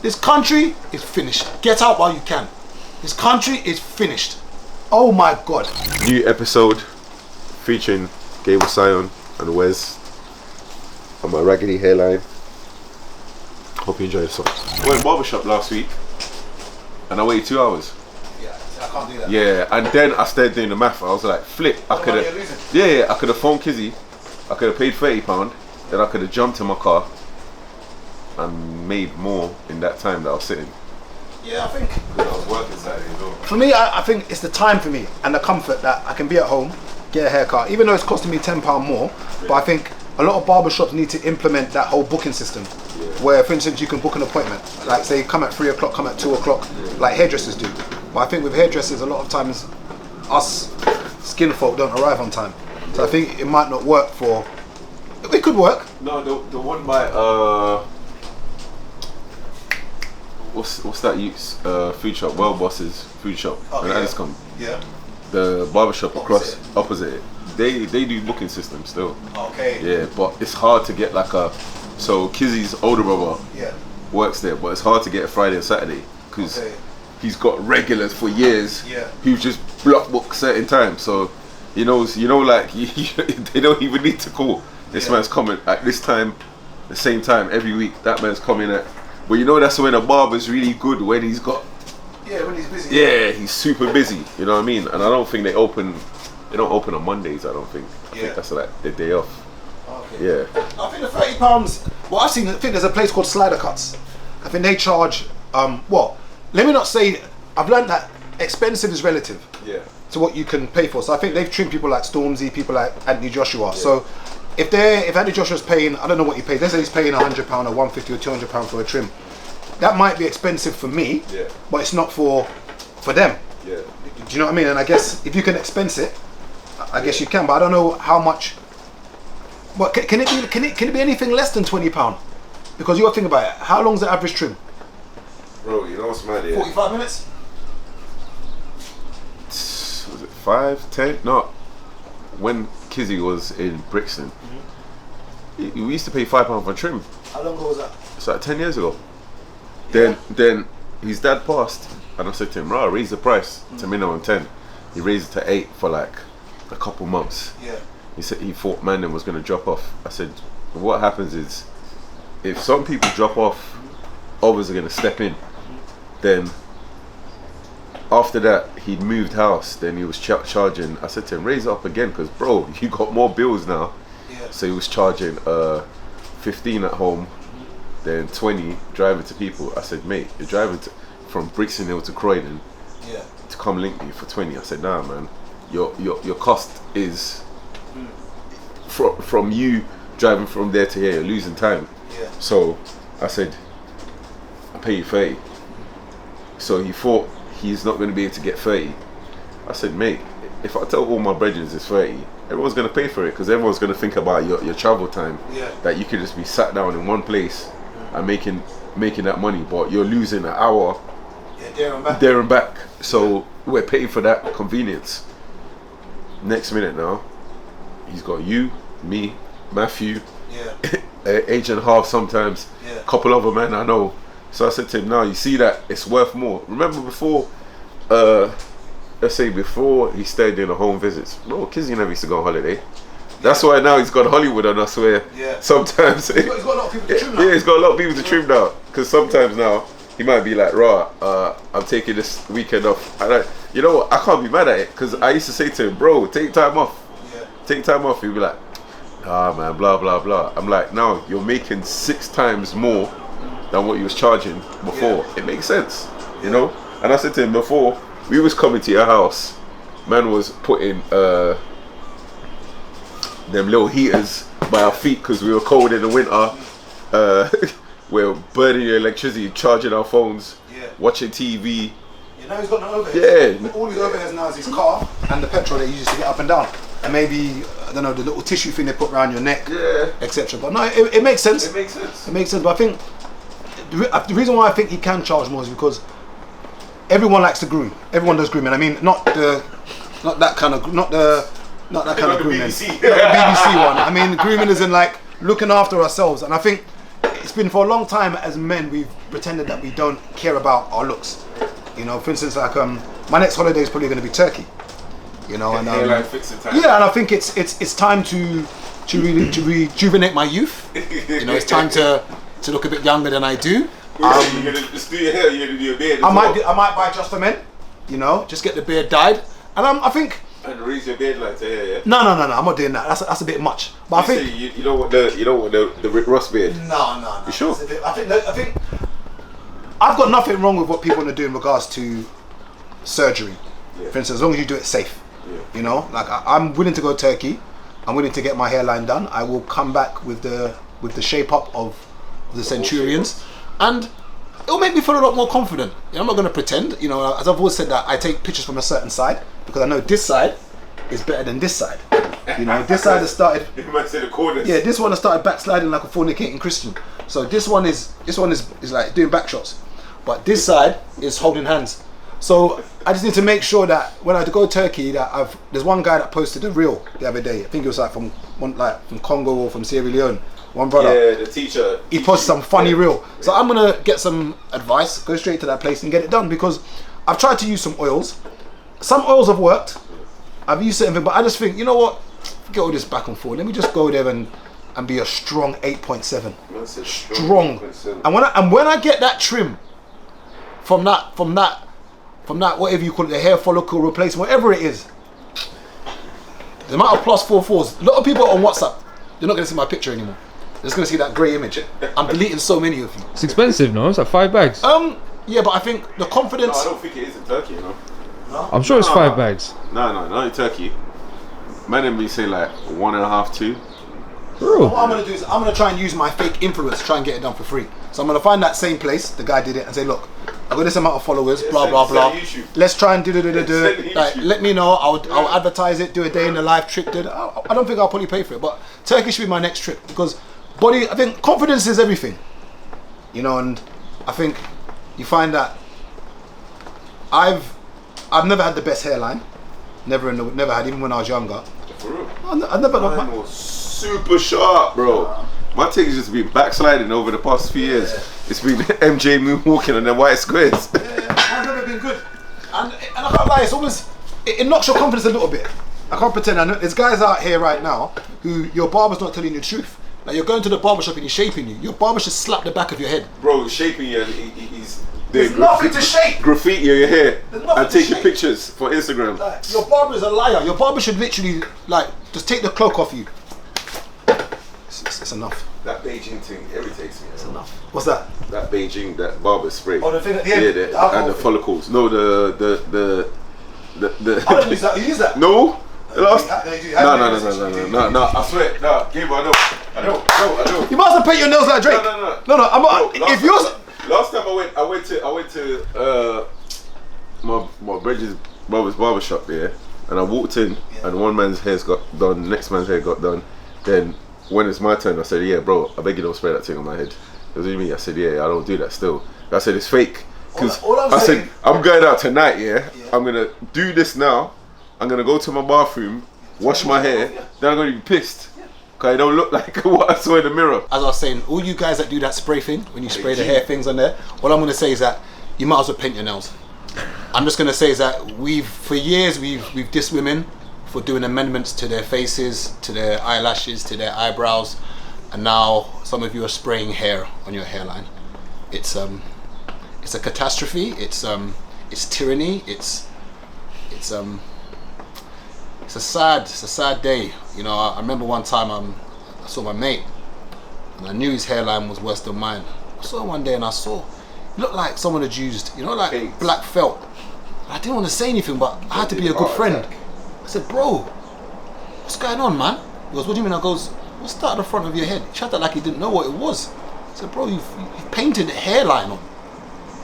This country is finished. Get out while you can. This country is finished. Oh my God. New episode featuring Gable Sion and Wes on my raggedy hairline. Hope you enjoy yourself. I went barbershop last week and I waited 2 hours. Yeah, I can't do that. Yeah, and then I started doing the math. I was like, flip. I could have. Yeah, I could have phoned Kizzy. I could have paid £30. Then I could have jumped in my car and made more in that time that I was sitting. Yeah, I think. Because I was working Saturday as well. For me, I think it's the time for me and the comfort that I can be at home, get a haircut, even though it's costing me £10 more. But I think a lot of barbershops need to implement that whole booking system, where, for instance, you can book an appointment. Like, say, come at 3 o'clock, come at 2 o'clock, like hairdressers do. But I think with hairdressers, a lot of times, us skin folk don't arrive on time. So I think it might not work for. It could work. No, the one by what's that food shop? Well Boss's food shop. Oh, when Alice come. Yeah. The barbershop opposite it. They do booking systems still. Okay. Yeah, but it's hard to get like a. So Kizzy's older brother works there, but it's hard to get a Friday and Saturday because he's got regulars for years. Yeah. Who just block book certain times, so he knows. Like they don't even need to call. This man's coming at this time, the same time every week. That man's coming at. But you know that's when a barber's really good, when he's got. Yeah, when he's busy. Yeah, he's super busy. You know what I mean? And I don't think they open. They don't open on Mondays. I don't think. I think that's like the day off. Okay. Yeah. I think the £30. Well, I think there's a place called Slider Cuts. I think they charge. Let me not say. I've learned that expensive is relative. Yeah. To what you can pay for. So I think they've trimmed people like Stormzy, people like Anthony Joshua. Yeah. So if Anthony Joshua's paying, I don't know what he pays. Let's say he's paying £100 or £150 or £200 for a trim. That might be expensive for me, but it's not for them. Yeah. Do you know what I mean? And I guess if you can expense it, I guess you can. But I don't know how much. What can it be anything less than £20? Because you got to think about it. How long's the average trim? Bro, you know what's mad? 45 minutes. Was it 5, 10? No. When Kizzy was in Brixton, we used to pay £5 for a trim. How long ago was that? It's like 10 years ago. Then his dad passed, and I said to him, "Right, raise the price to minimum 10." He raised it to 8 for like a couple months. Yeah. He said he thought Mandem was going to drop off. I said, what happens is, if some people drop off, others are going to step in. Then after that, he'd moved house. Then he was charging. I said to him, raise it up again, because bro, you got more bills now. Yeah. So he was charging 15 at home, then 20 driving to people. I said, mate, you're driving from Brixton Hill to Croydon to come link me for 20. I said, nah, man, your cost is from you driving from there to here, you're losing time. Yeah. So I said, I'll pay you 30. So he thought he's not going to be able to get 30. I said, mate, if I tell all my brethren it's 30, everyone's going to pay for it, because everyone's going to think about your travel time. Yeah. That you could just be sat down in one place and making that money, but you're losing an hour there and back. So we're paying for that convenience. Next minute now, he's got you, me, Matthew, agent half sometimes, a couple other men I know. So I said to him, now you see that it's worth more. Remember before, let's say before he started doing the home visits, bro, Kizzy never used to go on holiday. That's why now he's got Hollywood on us, where sometimes he's got a lot of people to trim now. Yeah, he's got a lot of people to trim now. Because sometimes now he might be like, I'm taking this weekend off. And you know what? I can't be mad at it, because I used to say to him, bro, take time off. Take time off. He'd be like, man, blah blah blah. I'm like, now you're making 6 times more than what you was charging before. It makes sense, you know. And I said to him before, we was coming to your house, man was putting them little heaters by our feet because we were cold in the winter. We're burning your electricity, charging our phones, watching TV. You know, he's got no overheads. Yeah. All his overheads now is his car and the petrol that he uses to get up and down. And maybe, I don't know, the little tissue thing they put around your neck, etc. But no, it makes sense. It makes sense. It makes sense. But I think the reason why I think he can charge more is because everyone likes to groom. Everyone does grooming. I mean, not that kind of grooming. Not the BBC one. I mean, grooming is in like looking after ourselves. And I think it's been for a long time as men, pretended that we don't care about our looks. You know, for instance, like my next holiday is probably going to be Turkey. You know, and yeah, and I think it's time to rejuvenate my youth. You know, it's time to look a bit younger than I do. You're gonna just do your hair. You're gonna do your beard. I might buy Just for Men. You know, just get the beard dyed, and I think. And raise your beard like to hair, yeah. No, I'm not doing that. That's a bit much. But I think you don't want the Rick Ross beard. No. You sure? I think I've got nothing wrong with what people want to do in regards to surgery. Yeah. For instance, as long as you do it safe. Yeah. You know, like I'm willing to go Turkey. I'm willing to get my hairline done. I will come back with the shape up of the Centurions, and it'll make me feel a lot more confident. You know, I'm not going to pretend. You know, as I've always said, that I take pictures from a certain side because I know this side is better than this side. You know, this side has started. You might say the corners. Yeah, this one has started backsliding like a fornicating Christian. So this one is like doing back shots, but this side is holding hands. So I just need to make sure that when I go to Turkey, that there's one guy that posted a reel the other day. I think it was like from Congo or from Sierra Leone. One brother. Yeah, the teacher. He posted some funny reel. So I'm gonna get some advice, go straight to that place and get it done, because I've tried to use some oils. Some oils have worked. I've used certain things, but I just think, you know what? Forget all this back and forth. Let me just go there and be a strong 8.7. Strong. 8.7. And when I get that trim from that whatever you call it, the hair follicle replacement, whatever it is, the amount of +44s. A lot of people on WhatsApp, you're not gonna see my picture anymore. They're just gonna see that grey image. I'm deleting so many of you. It's expensive, no? It's like 5 bags. Yeah, but I think the confidence. No, I don't think it is in Turkey, you know. No? I'm sure it's 5 bags. No, not in Turkey. Man, and me say like 1.5, 2. What I'm gonna do is I'm gonna try and use my fake influence to try and get it done for free. So I'm gonna find that same place the guy did it and say, look, I've got this amount of followers, blah blah blah. Let's try and do. Like, let me know. I'll advertise it. Do a day in the life trip. I don't think I'll probably pay for it, but Turkey should be my next trip, because I think confidence is everything. You know, and I think you find that I've never had the best hairline. Never had, even when I was younger. For real? I never. Mine was super sharp, bro. My thing's just been backsliding over the past few years. It's been MJ moonwalking on the white squares. Yeah, I've never been good. And I can't lie, it's always, it knocks your confidence a little bit. I can't pretend. I know there's guys out here right now who your barber's not telling you the truth. Like, you're going to the barber shop and he's shaping you. Your barber should slap the back of your head. Bro, he's shaping you and he's there's nothing to shape. Graffiti on your hair and taking pictures for Instagram. Like, your barber is a liar. Your barber should literally just take the cloak off you. It's enough. That Beijing thing irritates me. It's enough. What's that? That Beijing, that barber spray. Oh, the thing at the end? Yeah, and the follicles. No, the I don't use that. You use that? No. No. I swear, no, Gabe, I know. You must have paint your nails like Drake. No. I'm not. If yours. Last time I went to my brother's barber shop there, and I walked in, and one man's hair's got done, next man's hair got done. Then when it's my turn, I said, yeah, bro, I beg you don't spray that thing on my head. What do you mean? I said, yeah, I don't do that still. I said, it's fake. Because I said, I'm going out tonight, yeah? I'm going to do this now. I'm going to go to my bathroom, wash my hair, then I'm going to be pissed. Because I don't look like what I saw in the mirror. As I was saying, all you guys that do that spray thing, when you spray the hair things on there, what I'm going to say is that you might as well paint your nails. I'm just going to say is that for years we've dissed women for doing amendments to their faces, to their eyelashes, to their eyebrows, and now some of you are spraying hair on your hairline. It's a catastrophe. It's tyranny. It's a sad day. You know, I remember one time I saw my mate, and I knew his hairline was worse than mine. I saw him one day and it looked like someone had used, like black felt. I didn't want to say anything, but I had to be a good friend. I said, bro, what's going on, man? He goes, what do you mean? I goes, what's that at the front of your head? He chatted like he didn't know what it was. I said, bro, you've painted a hairline on.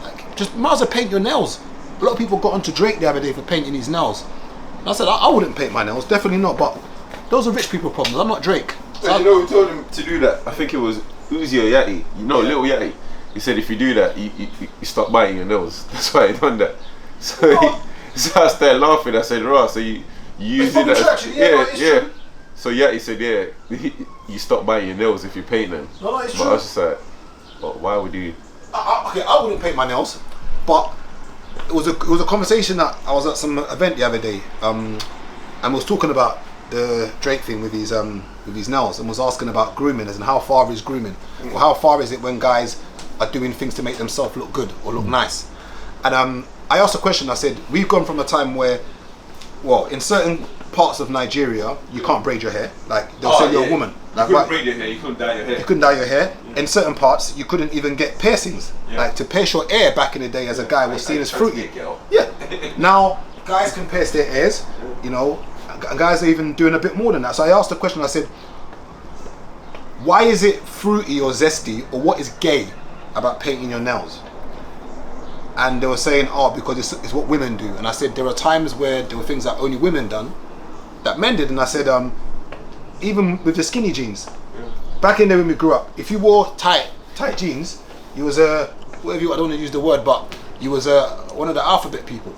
Like, just might as well paint your nails. A lot of people got onto Drake the other day for painting his nails. And I said, I wouldn't paint my nails, definitely not, but those are rich people problems. I'm not Drake. So you know who told him to do that? I think it was Uzi or Yachty. Little Yachty. He said if you do that, you stop biting your nails. That's why he done that. So I started laughing. I said, right, so you use it as, yeah. So Yachty said, yeah, you stop biting your nails if you paint them. No, it's true. But I was just like, why would you? Okay, I wouldn't paint my nails, but it was a conversation that I was at some event the other day, and was talking about the Drake thing with his nails, and was asking about grooming, as in how far is grooming, or how far is it when guys are doing things to make themselves look good or look nice. And I asked a question. I said, we've gone from a time where, well, in certain parts of Nigeria, you can't braid your hair. Like they'll say you're a woman. Like, you couldn't braid your hair. You couldn't dye your hair. You couldn't dye your hair. In certain parts, you couldn't even get piercings. Like to pierce your ear back in the day as a guy was seen as fruity. Yeah. Now guys can pierce their ears. You know, and guys are even doing a bit more than that. So I asked the question. I said, why is it fruity or zesty, or what is gay about painting your nails? And they were saying, oh, because it's what women do. And I said, there are times where there were things that only women done, that men did. And I said, even with the skinny jeans, back in there when we grew up, if you wore tight jeans, you was whatever I don't want to use the word, but you was one of the alphabet people.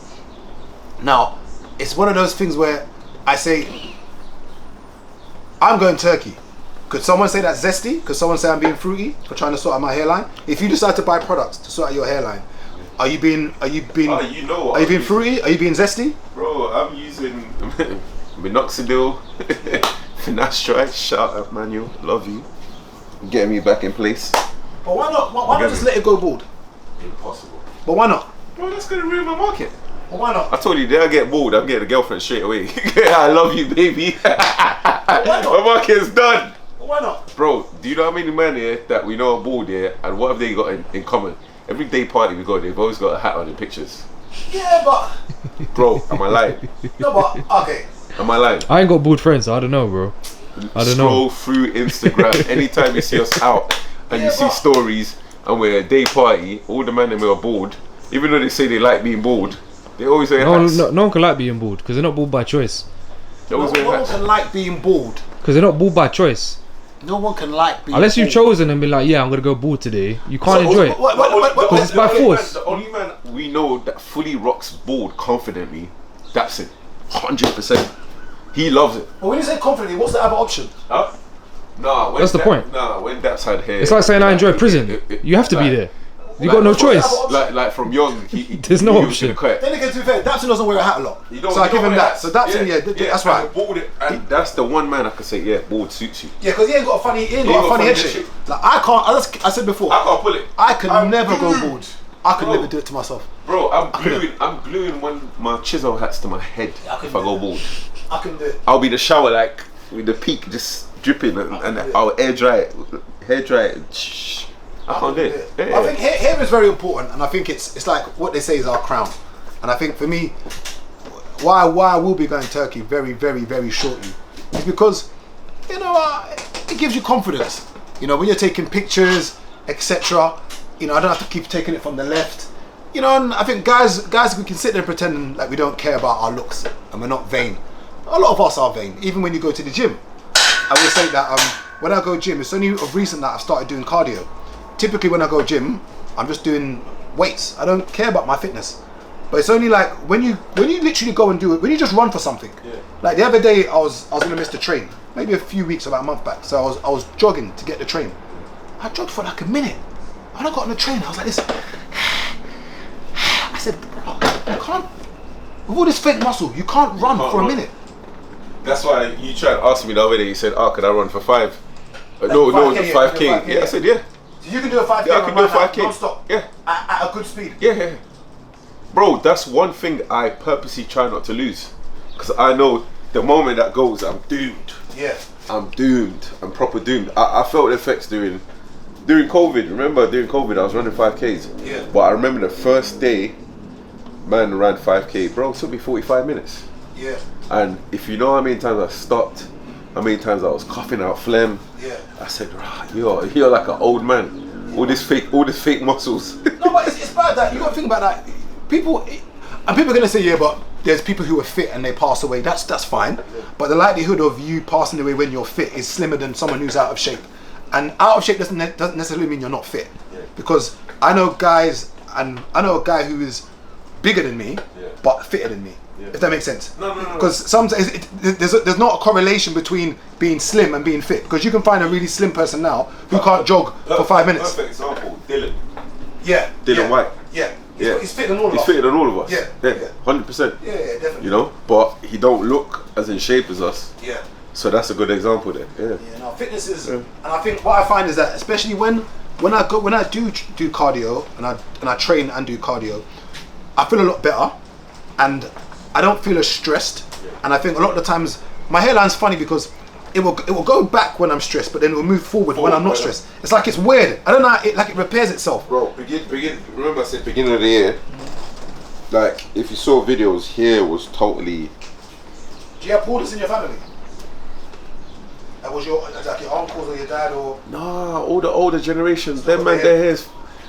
Now, it's one of those things where I say, I'm going Turkey. Could someone say that's zesty? Could someone say I'm being fruity for trying to sort out my hairline? If you decide to buy products to sort out your hairline, are you being fruity? Are you being zesty? Bro, I'm using minoxidil, finasteride. Shout out Manuel, love you. Getting me back in place. But why not? Why not just let it go bald? Impossible. But why not? Bro, that's gonna ruin my market. But why not? I told you, did I get bald? I'm getting a girlfriend straight away. I love you, baby. My market's done. But why not? Bro, do you know how many men here that we know are bald here, and what have they got in common? Every day party we go, they've always got a hat on in pictures. Yeah, but... Bro, am I lying? No, but, okay. Am I lying? I ain't got bald friends, so I don't know, bro. I don't know. Scroll through Instagram. Anytime you see us out and you see stories and we're at a day party, all the men that are bald, even though they say they like being bald, they always wear hats. No one can like being bald, because they're not bald by choice. They always wear No one hats. can like being bald. Because they're not bald by choice. No one can like being Unless you've bald. chosen and be like, yeah, I'm going to go bald today. You can't enjoy it. Because it's by force. The only man we know that fully rocks bald confidently, that's it. 100%. He loves it. But when you say confidently, what's the other option? Huh? Nah, when That's the point. Nah, when Daps had hair. It's like saying I enjoy prison. You have to be there. You got no choice. Like from young, There's no option. Then again, to be fair, Dapson doesn't wear a hat a lot. So I give him that. So Dapson, that's right. And that's the one man I could say, yeah, bald suits you. Yeah, because he ain't got a funny head shape. Like I can't. I said before, I can't pull it. I could never go bald. I could never do it to myself. Bro, I'm gluing one of my Chiso hats to my head if I go bald. I can do it. I'll be in the shower like with the peak just dripping and I'll hair dry it. I can't do it. Yeah. I think hair is very important, and I think it's like what they say is our crown. And I think for me, why I will be going Turkey very, very, very shortly is because, you know, it gives you confidence. You know, when you're taking pictures, etc. You know, I don't have to keep taking it from the left. You know, and I think guys, we can sit there pretending like we don't care about our looks and we're not vain. A lot of us are vain, even when you go to the gym. I will say that when I go gym, it's only of recent that I've started doing cardio. Typically when I go gym, I'm just doing weights. I don't care about my fitness. But it's only like when you literally go and do it, when you just run for something. Yeah. Like the other day I was gonna miss the train, maybe a few weeks, about a month back. So I was jogging to get the train. I jogged for like a minute. When I got on the train, I was like this. I said, bro, you can't, with all this fake muscle, you can't run for a minute. That's why you tried to ask me the other day, you said, oh, could I run for 5? Like no, 5K, 5K. Yeah, I said, yeah. So you can do a 5K, I can do a 5K. non-stop, yeah. At a good speed. Yeah. Bro, that's one thing I purposely try not to lose. Because I know the moment that goes, I'm doomed. Yeah. I'm doomed. I'm proper doomed. I felt the effects during COVID. Remember, during COVID, I was running 5Ks. Yeah. But I remember the first day, man ran 5K. Bro, it took me 45 minutes. Yeah. And if you know how many times I stopped, how many times I was coughing out phlegm, yeah. I said, you're like an old man. All this fake muscles. No, but it's bad that you got to think about that. People are gonna say, yeah, but there's people who are fit and they pass away. That's fine. But the likelihood of you passing away when you're fit is slimmer than someone who's out of shape. And out of shape doesn't necessarily mean you're not fit. Yeah. Because I know guys, and I know a guy who is bigger than me, but fitter than me. Yeah. If that makes sense. No. Because sometimes there's not a correlation between being slim and being fit. Because you can find a really slim person now who can't jog for 5 minutes. Perfect example, Dylan. Dylan White. Yeah. Yeah. He's fitting on all of us. He's fitted on all of us. Yeah. 100%. Yeah, definitely. You know, but he don't look as in shape as us. Yeah. So that's a good example there. Yeah. Yeah, no, fitness is, and I think what I find is that especially when I do cardio and I train and do cardio, I feel a lot better, and I don't feel as stressed. And I think a lot of the times my hairline's funny because it will go back when I'm stressed, but then it will move forward when I'm not stressed. It's like it's weird. I don't know. It repairs itself. Bro, remember I said beginning of the year. Like if you saw videos, hair was totally. Do you have balders in your family? That was your uncles or your dad or? Nah, all the older generations, them man, their hairs,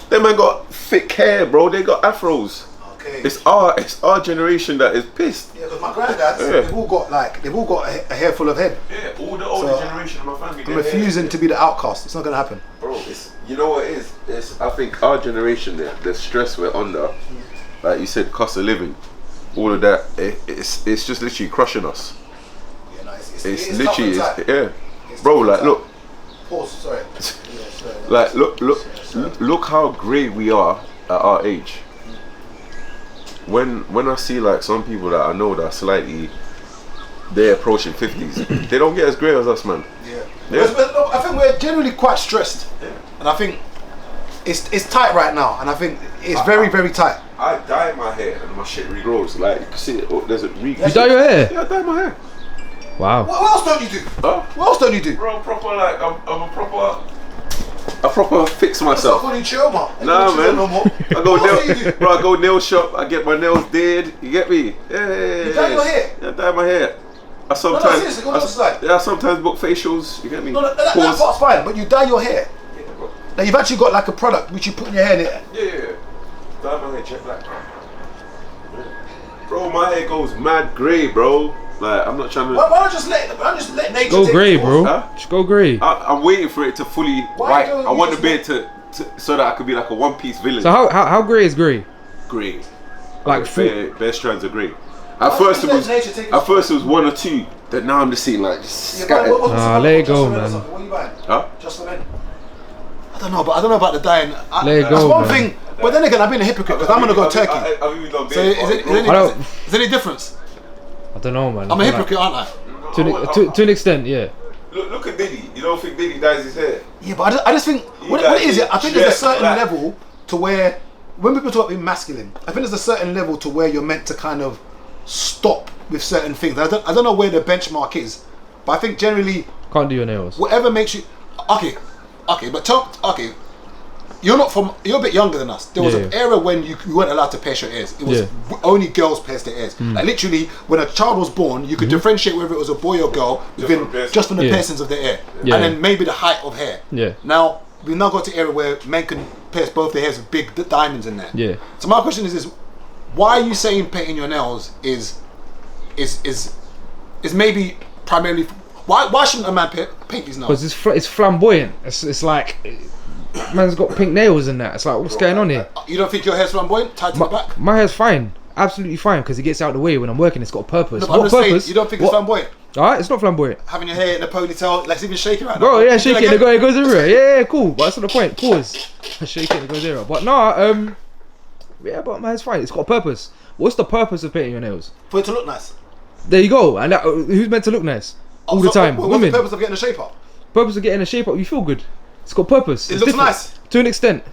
them man got thick hair, bro. They got afros. Okay. It's our generation that is pissed. Yeah, because my granddads, they've all got a hair full of head. Yeah, all the older generation of my family. I'm refusing to be the outcast. It's not gonna happen. Bro, you know what it is? It's I think our generation, the stress we're under, like you said, cost of living, all of that. It's just literally crushing us. Yeah, no, it's literally bro, like look. Pause. Sorry. Like look how grey we are at our age. When I see like some people that I know that are slightly, they're approaching 50s, they don't get as grey as us, man. Yeah. I think we're generally quite stressed, and I think it's tight right now, and I think it's very tight. I dye my hair and my shit regrows. Like you can see it. There's a You dye your hair? Yeah, I dye my hair. Wow. What else don't you do? Huh? What else don't you do? Bro, proper like I proper fix myself. Nah, man. I go nail shop. I get my nails did. You get me? Yeah. You dye your hair? Yeah, I dye my hair. I sometimes book facials. You get me? No, that part's fine. But you dye your hair. Yeah, bro. Now you've actually got like a product which you put in your hair. Yeah. Dye my hair jet black. Bro, my hair goes mad grey, bro. Like I'm not trying to. Why don't just let nature go take grey, its bro? course? Huh? Just go grey. I'm waiting for it to fully white. I want the beard to so that I could be like a one-piece villain. So how grey is grey? Grey. Like bare strands of grey. At first it was one or two. Then now I'm just seeing like scattered. Let it go, man. What are you buying? Huh? Just for men. I don't know about the dyeing. Let it go, that's one man. thing. But then again, I've been a hypocrite because I'm gonna go Turkey. I've even done So is there any difference? I don't know, man. I'm a hypocrite, aren't I? To an extent, yeah. Look at Diddy. You don't think Diddy dyes his hair? Yeah, but I just think what is it? I think there's a certain level to where when people talk about being masculine, I think there's a certain level to where you're meant to kind of stop with certain things. I don't know where the benchmark is, but I think generally can't do your nails. Whatever makes you you're a bit younger than us. There was an era when you weren't allowed to pierce your ears. It was only girls pierced their ears. Like literally, when a child was born, you could differentiate whether it was a boy or girl just from the piercings of their ear, and then maybe the height of hair. Yeah. Now we've now got to an era where men can pierce both their hairs with big diamonds in there. Yeah. So my question is why are you saying painting your nails is maybe primarily why shouldn't a man paint his nails? Because it's flamboyant. It's like. Man's got pink nails and that. It's like, what's going on here? You don't think your hair's flamboyant? Tied to the back? My hair's fine. Absolutely fine because it gets out of the way when I'm working. It's got a purpose. No, what purpose? Saying, you don't think it's flamboyant? Alright, it's not flamboyant. Having your hair in a ponytail, like it's even shaking right now. Bro, yeah, shake it, it goes everywhere. Yeah, cool. But that's not the point. Pause. Shake it, it goes everywhere. But no, yeah, but my hair's fine. It's got a purpose. What's the purpose of painting your nails? For it to look nice. There you go. And who's meant to look nice? All the time. What's the purpose of getting a shape up? Purpose of getting a shape up, you feel good. It's got purpose. It looks nice. To an extent.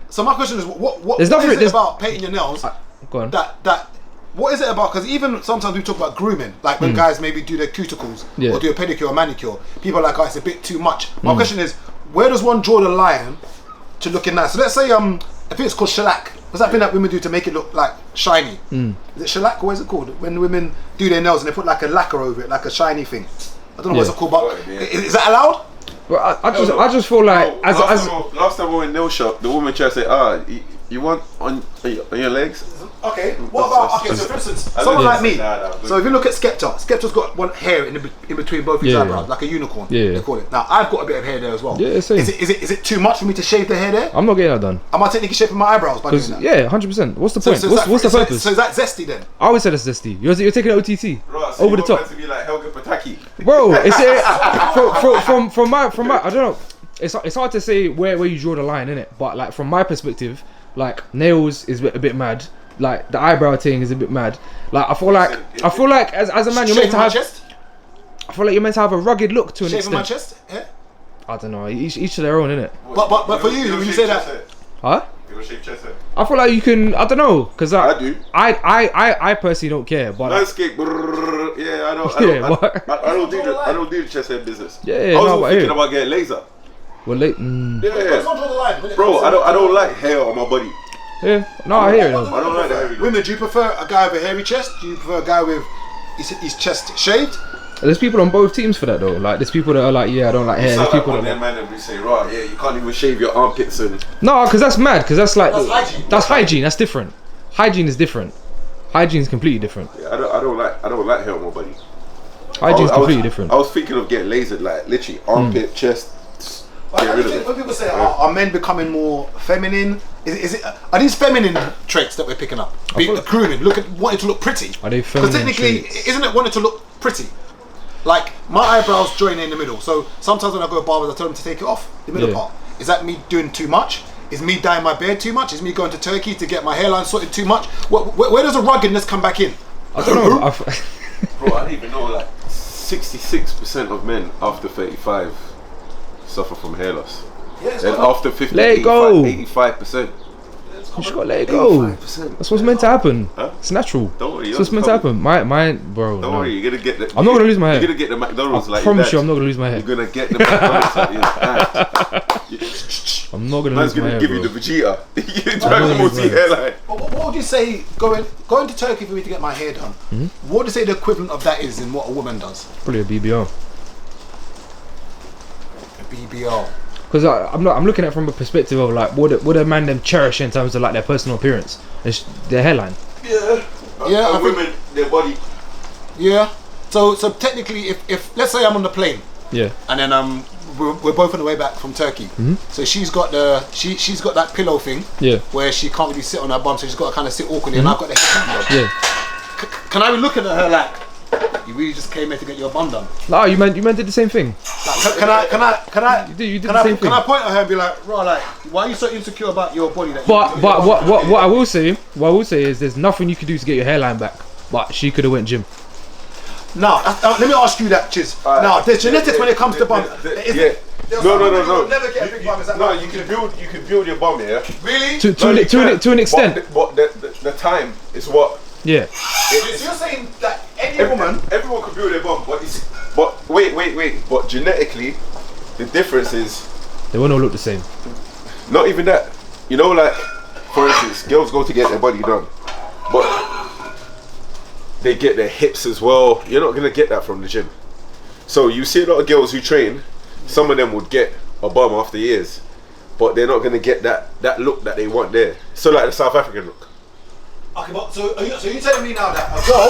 So my question is, what is it about painting your nails? Go on. What is it about? Because even sometimes we talk about grooming, like when guys maybe do their cuticles or do a pedicure or manicure. People are like, oh, it's a bit too much. My question is, where does one draw the line to looking nice? So let's say I think it's called shellac. What's that thing that women do to make it look like shiny? Is it shellac or what is it called? When women do their nails and they put like a lacquer over it, like a shiny thing. I don't know what's it called, but is that allowed? Well, I just feel like last time we were in nail shop, the woman tried to say, you want on your legs? Okay, what about, so for instance, someone like me, so if you look at Skepta's got one hair in between both his eyebrows, like a unicorn, they call it. Now, I've got a bit of hair there as well. Yeah, same. Is it too much for me to shave the hair there? I'm not getting that done. Am I technically shaving my eyebrows by doing that? Yeah, 100%. What's the point? What's the purpose? So is that zesty then? I always said it's zesty. You're taking it OTT. Right, so over the top. to be like Helga Pataki. Bro, it's from my, I don't know. it's hard to say where you draw the line, innit? But like from my perspective, like nails is a bit mad. Like the eyebrow thing is a bit mad. Like I feel like as a man you're meant to have. Chest? I feel like you're meant to have a rugged look to an Shaving extent. my chest? Yeah. I don't know. Each to their own, innit? But for you, when you say that, huh? You got shaved chest hair? I feel like you can. I don't know, cause I do. I personally don't care, but Landscape, yeah, I don't do the chest hair business. Yeah, I was no, but thinking hey. about getting laser. well, like, let's not draw the line. When it Bro, comes to- I don't like hair on my body. yeah, no, I hear it though. I don't like that. Women, do you prefer a guy with a hairy chest? Do you prefer a guy with his chest shaved? There's people on both teams for that though. Like, there's people that are like, yeah, I don't like hair. There's Sound like people one that of them man that we say, right, yeah, you can't even shave your armpits and no, cause that's mad. Cause that's like That's hygiene. That's hygiene. That's different. Hygiene is different. Hygiene is completely different. yeah, I don't like hair on my body. Hygiene is I was- completely different. I was thinking of getting lasered, like literally armpit, chest. Get rid of it. When people say, are men becoming more feminine? Are these feminine traits that we're picking up? Grooming, wanting to look pretty. Are they Because feminine technically, traits? isn't it wanting to look pretty? Like my eyebrows join in the middle, so sometimes when I go to barbers, I tell them to take it off the middle Yeah. part. Is that me doing too much? Is me dyeing my beard too much? Is me going to Turkey to get my hairline sorted too much? Where does the ruggedness come back in? I don't know. Bro, I didn't even know like 66% of men after 35 suffer from hair loss. Yes, And after 50, Let it go. 85%. You just gotta let it go. 85%. That's what's meant to happen. Huh? It's natural. Don't worry, That's what's meant to happen. My bro. Don't no. worry, you're gonna get the. I'm not gonna lose my hair. You're gonna get the McDonald's I like promise your you, I'm dad. not gonna lose my hair. You're gonna get the McDonald's like your dad. I'm not gonna Man's lose my gonna hair, give bro. you the Vegeta. You're gonna Dragon Ball lose my Z hair. hairline. What would you say going to Turkey for me to get my hair done? What would you say the equivalent of that is in what a woman does? Probably a BBL. A BBL. Because I'm looking at it from a perspective of like what a man them cherish in terms of like their personal appearance, it's their hairline. Yeah. Yeah, I And think- women, their body. Yeah. So technically, if let's say I'm on the plane Yeah. and then we're both on the way back from Turkey. So she's got she's got that pillow thing. Yeah. Where she can't really sit on her bum, so she's got to kind of sit awkwardly, and I've got the hair done. Yeah. Can I be looking at her like, you really just came here to get your bum done? No, you meant did the same thing. Like, can I? You did Can the I, same can thing. I point at her and be like, right, like, why are you so insecure about your body? That But you, what I will say is there's nothing you can do to get your hairline back. But she could have went gym. Now, let me ask you that, Chiz. Now, there's genetics when it comes to bum. Yeah. No. Never get a big bum. Is that No, right? you can build your bum, yeah. Really? To an extent. But the time is what. Yeah. So you're saying that any woman? Everyone can build their bum, but wait. But genetically, the difference is They won't all look the same. not even that. You know, like for instance, girls go to get their body done, but they get their hips as well. You're not gonna get that from the gym. So you see a lot of girls who train. Some of them would get a bum after years, but they're not gonna get that look that they want there. So like the South African look. Okay, but so you're telling me now that a girl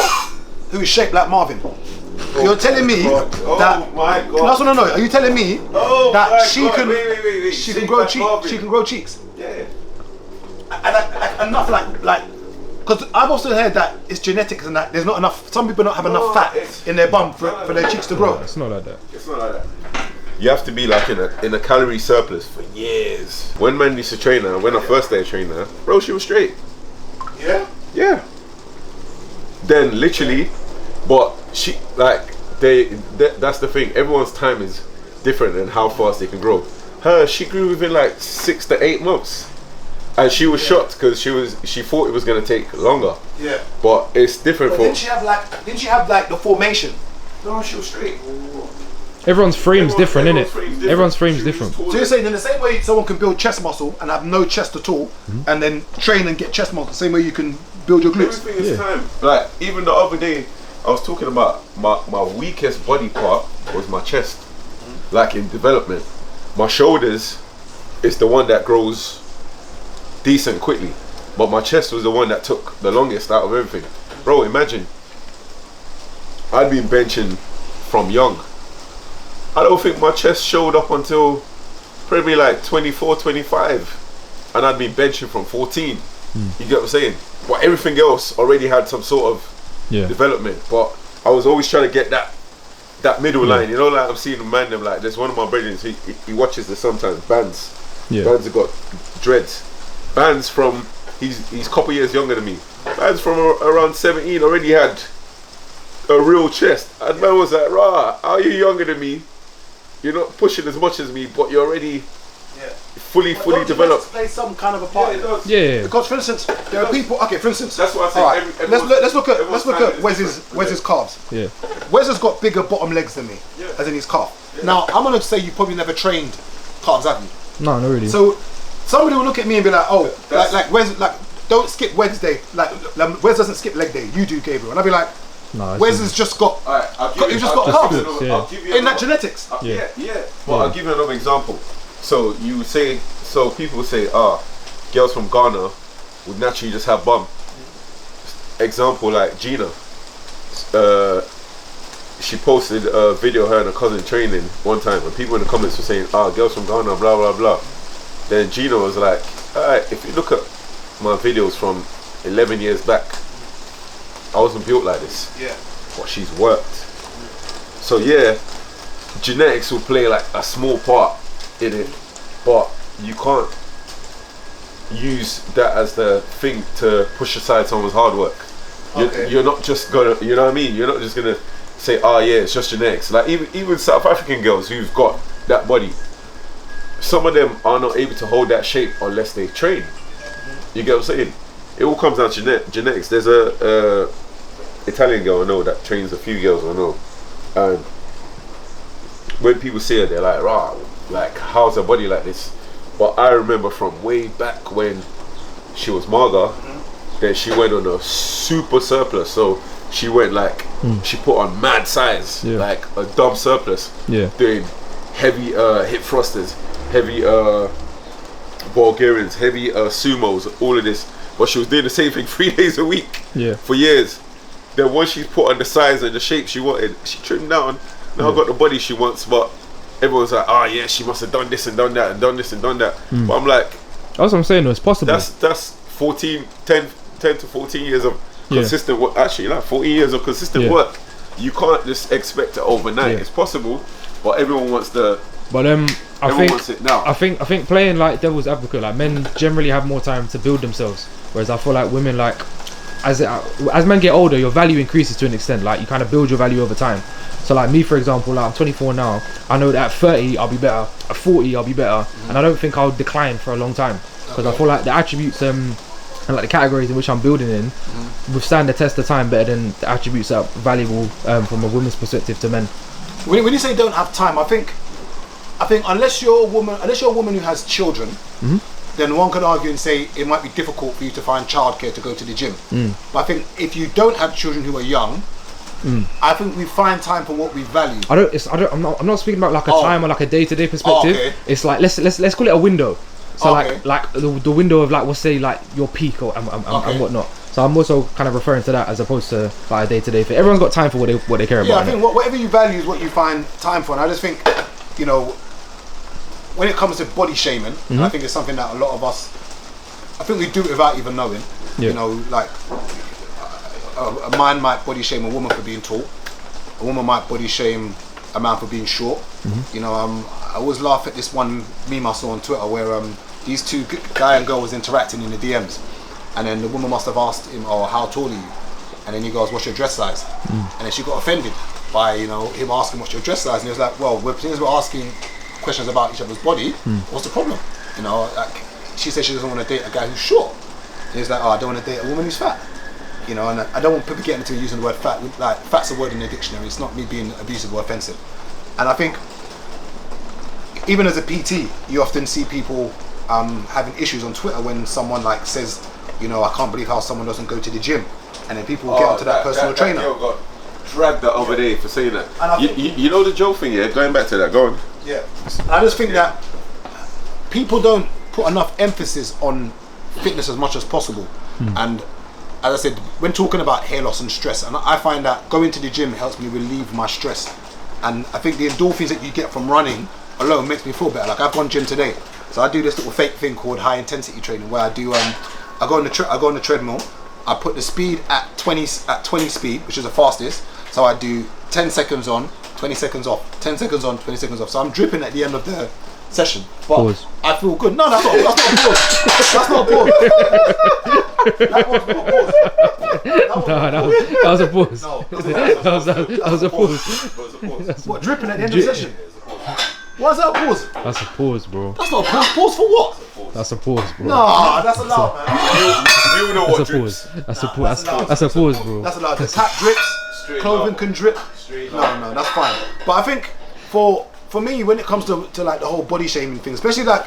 who is shaped like Marvin, you're telling me God. that? Oh my God. No. Are you telling me Oh that my she God. can Wait. she Shaped can grow like cheeks? Marvin. She can grow cheeks. Yeah. And enough like. Because I've also heard that it's genetics and that there's not enough. Some people don't have enough fat in their bum for their cheeks to grow. It's not like that. It's not like that. You have to be like in a calorie surplus for years. When man used to train her, when I first started training her, bro, she was straight. Yeah. Yeah. Then literally, but she like that's the thing. Everyone's time is different and how fast they can grow. She grew within like 6 to 8 months, and she was shocked because she thought it was gonna take longer. Yeah. But it's different But for. didn't she have like the formation? No, she was straight. Everyone's frame's different, innit? frame's Everyone's frame's She was different. taller. So you're saying in the same way someone can build chest muscle and have no chest at all, and then train and get chest muscle, the same way you can build your glutes. Everything is time. Like even the other day, I was talking about my weakest body part was my chest. Like in development, my shoulders is the one that grows decent quickly, but my chest was the one that took the longest out of everything. Bro, imagine I'd been benching from young. I don't think my chest showed up until probably like 24, 25, and I'd been benching from 14. You get what I'm saying? But everything else already had some sort of Yeah. development. But I was always trying to get that that middle line. You know, like I'm seeing a man them like there's one of my brothers. He watches this sometimes. Bands. Yeah. Bands have got dreads. Bands from he's a couple years younger than me. Bands from around 17 already had a real chest. And man was like, "Rah, how are you younger than me? You're not pushing as much as me, but you're already fully developed." Play some kind of a part. Yeah. Because for instance, there are people. Okay, for instance, that's what I say. Right, let's look at Wes's calves. Yeah. Wes has got bigger bottom legs than me, as in his calf. Now I'm gonna say you probably never trained calves, have you? No, not really. So somebody will look at me and be like, "Oh, like Wes, like don't skip Wednesday. Like Wes doesn't skip leg day. You do, Gabriel." And I'll be like, no, Wes has just got. He's just got calves in that genetics. Yeah. Well, I'll give you another example. So you say, so people say, girls from Ghana would naturally just have bum. Example like Gina, she posted a video of her and her cousin training one time, and people in the comments were saying, girls from Ghana, blah blah blah. Then Gina was like, alright, if you look at my videos from 11 years back, I wasn't built like this. Yeah. But she's worked. So yeah, genetics will play like a small part in it, but you can't use that as the thing to push aside someone's hard work. You're not just gonna, you know what I mean? You're not just gonna say, yeah, it's just genetics. Like even South African girls who've got that body, some of them are not able to hold that shape unless they train. You get what I'm saying? It all comes down to genetics. There's a Italian girl I know that trains a few girls I know, and when people see her, they're like, "Rah, like how's her body like this?" But I remember from way back when she was mager, then she went on a super surplus. So she went like she put on mad size, like a dumb surplus. Doing heavy hip thrusters, heavy Bulgarians, heavy sumos, all of this. But she was doing the same thing 3 days a week for years. Then once she's put on the size and the shape she wanted, she trimmed down. Now got the body she wants, but everyone's like, yeah, she must have done this and done that and done this and done that. But I'm like, that's what I'm saying. It's possible. That's 10 to 14 years of consistent work. Actually, like 14 years of consistent work. You can't just expect it overnight. It's possible, but everyone wants the. But everyone wants it now. I think playing like devil's advocate, like men generally have more time to build themselves, whereas I feel like women, like as men get older, your value increases to an extent. Like you kind of build your value over time. So like me, for example, like I'm 24 now. I know that at 30 I'll be better. At 40 I'll be better, and I don't think I'll decline for a long time because I feel like the attributes and like the categories in which I'm building in withstand the test of time better than the attributes that are valuable from a woman's perspective to men. When you say don't have time, I think unless you're a woman who has children, then one could argue and say it might be difficult for you to find childcare to go to the gym. But I think if you don't have children who are young, I think we find time for what we value. I'm not speaking about like a time or like a day-to-day perspective. It's like let's call it a window. So like the window of like we'll say like your peak or and whatnot. So I'm also kind of referring to that as opposed to like a day-to-day thing. Everyone's got time for what they care about. Yeah, I think whatever you value is what you find time for. And I just think, you know, when it comes to body shaming, and I think it's something that a lot of us, I think we do it without even knowing. You know, like a man might body shame a woman for being tall. A woman might body shame a man for being short. You know, I always laugh at this one meme I saw on Twitter where these two guy and girl was interacting in the DMs, and then the woman must have asked him, how tall are you? And then he goes, what's your dress size? And then she got offended by, you know, him asking what's your dress size, and he was like, well, since we're asking questions about each other's body, what's the problem? You know, like she said she doesn't want to date a guy who's short, and he's like, I don't want to date a woman who's fat. You know, and I don't want people getting into using the word fat. Like, fat's a word in the dictionary. It's not me being abusive or offensive. And I think even as a PT, you often see people having issues on Twitter when someone like says, you know, I can't believe how someone doesn't go to the gym, and then people get onto that personal trainer. That girl got dragged the other day for saying that. You know the Joe thing, yeah? Going back to that, go on. Yeah. I just think that people don't put enough emphasis on fitness as much as possible, and as I said, when talking about hair loss and stress, and I find that going to the gym helps me relieve my stress, and I think the endorphins that you get from running alone makes me feel better. Like I've gone gym today, so I do this little fake thing called high intensity training where I do I go on the treadmill, I put the speed at 20 speed, which is the fastest, so I do 10 seconds on, 20 seconds off, 10 seconds on, 20 seconds off. So I'm dripping at the end of the session, but Pause. I feel good. No, that's not a pause. That's not a pause. That was not a pause. That was a pause. No, That was a pause. what, dripping at the end of the session? Why is that a pause? That's a pause, bro. That's not a pause. Pause for what? That's a pause, bro. Nah, that's allowed, man. You know That's what a drips. pause. That's a pause. That's a pause, bro. That's allowed. The tap drips, clothing can drip. No, that's fine. But I think for me, when it comes to like the whole body shaming thing, especially like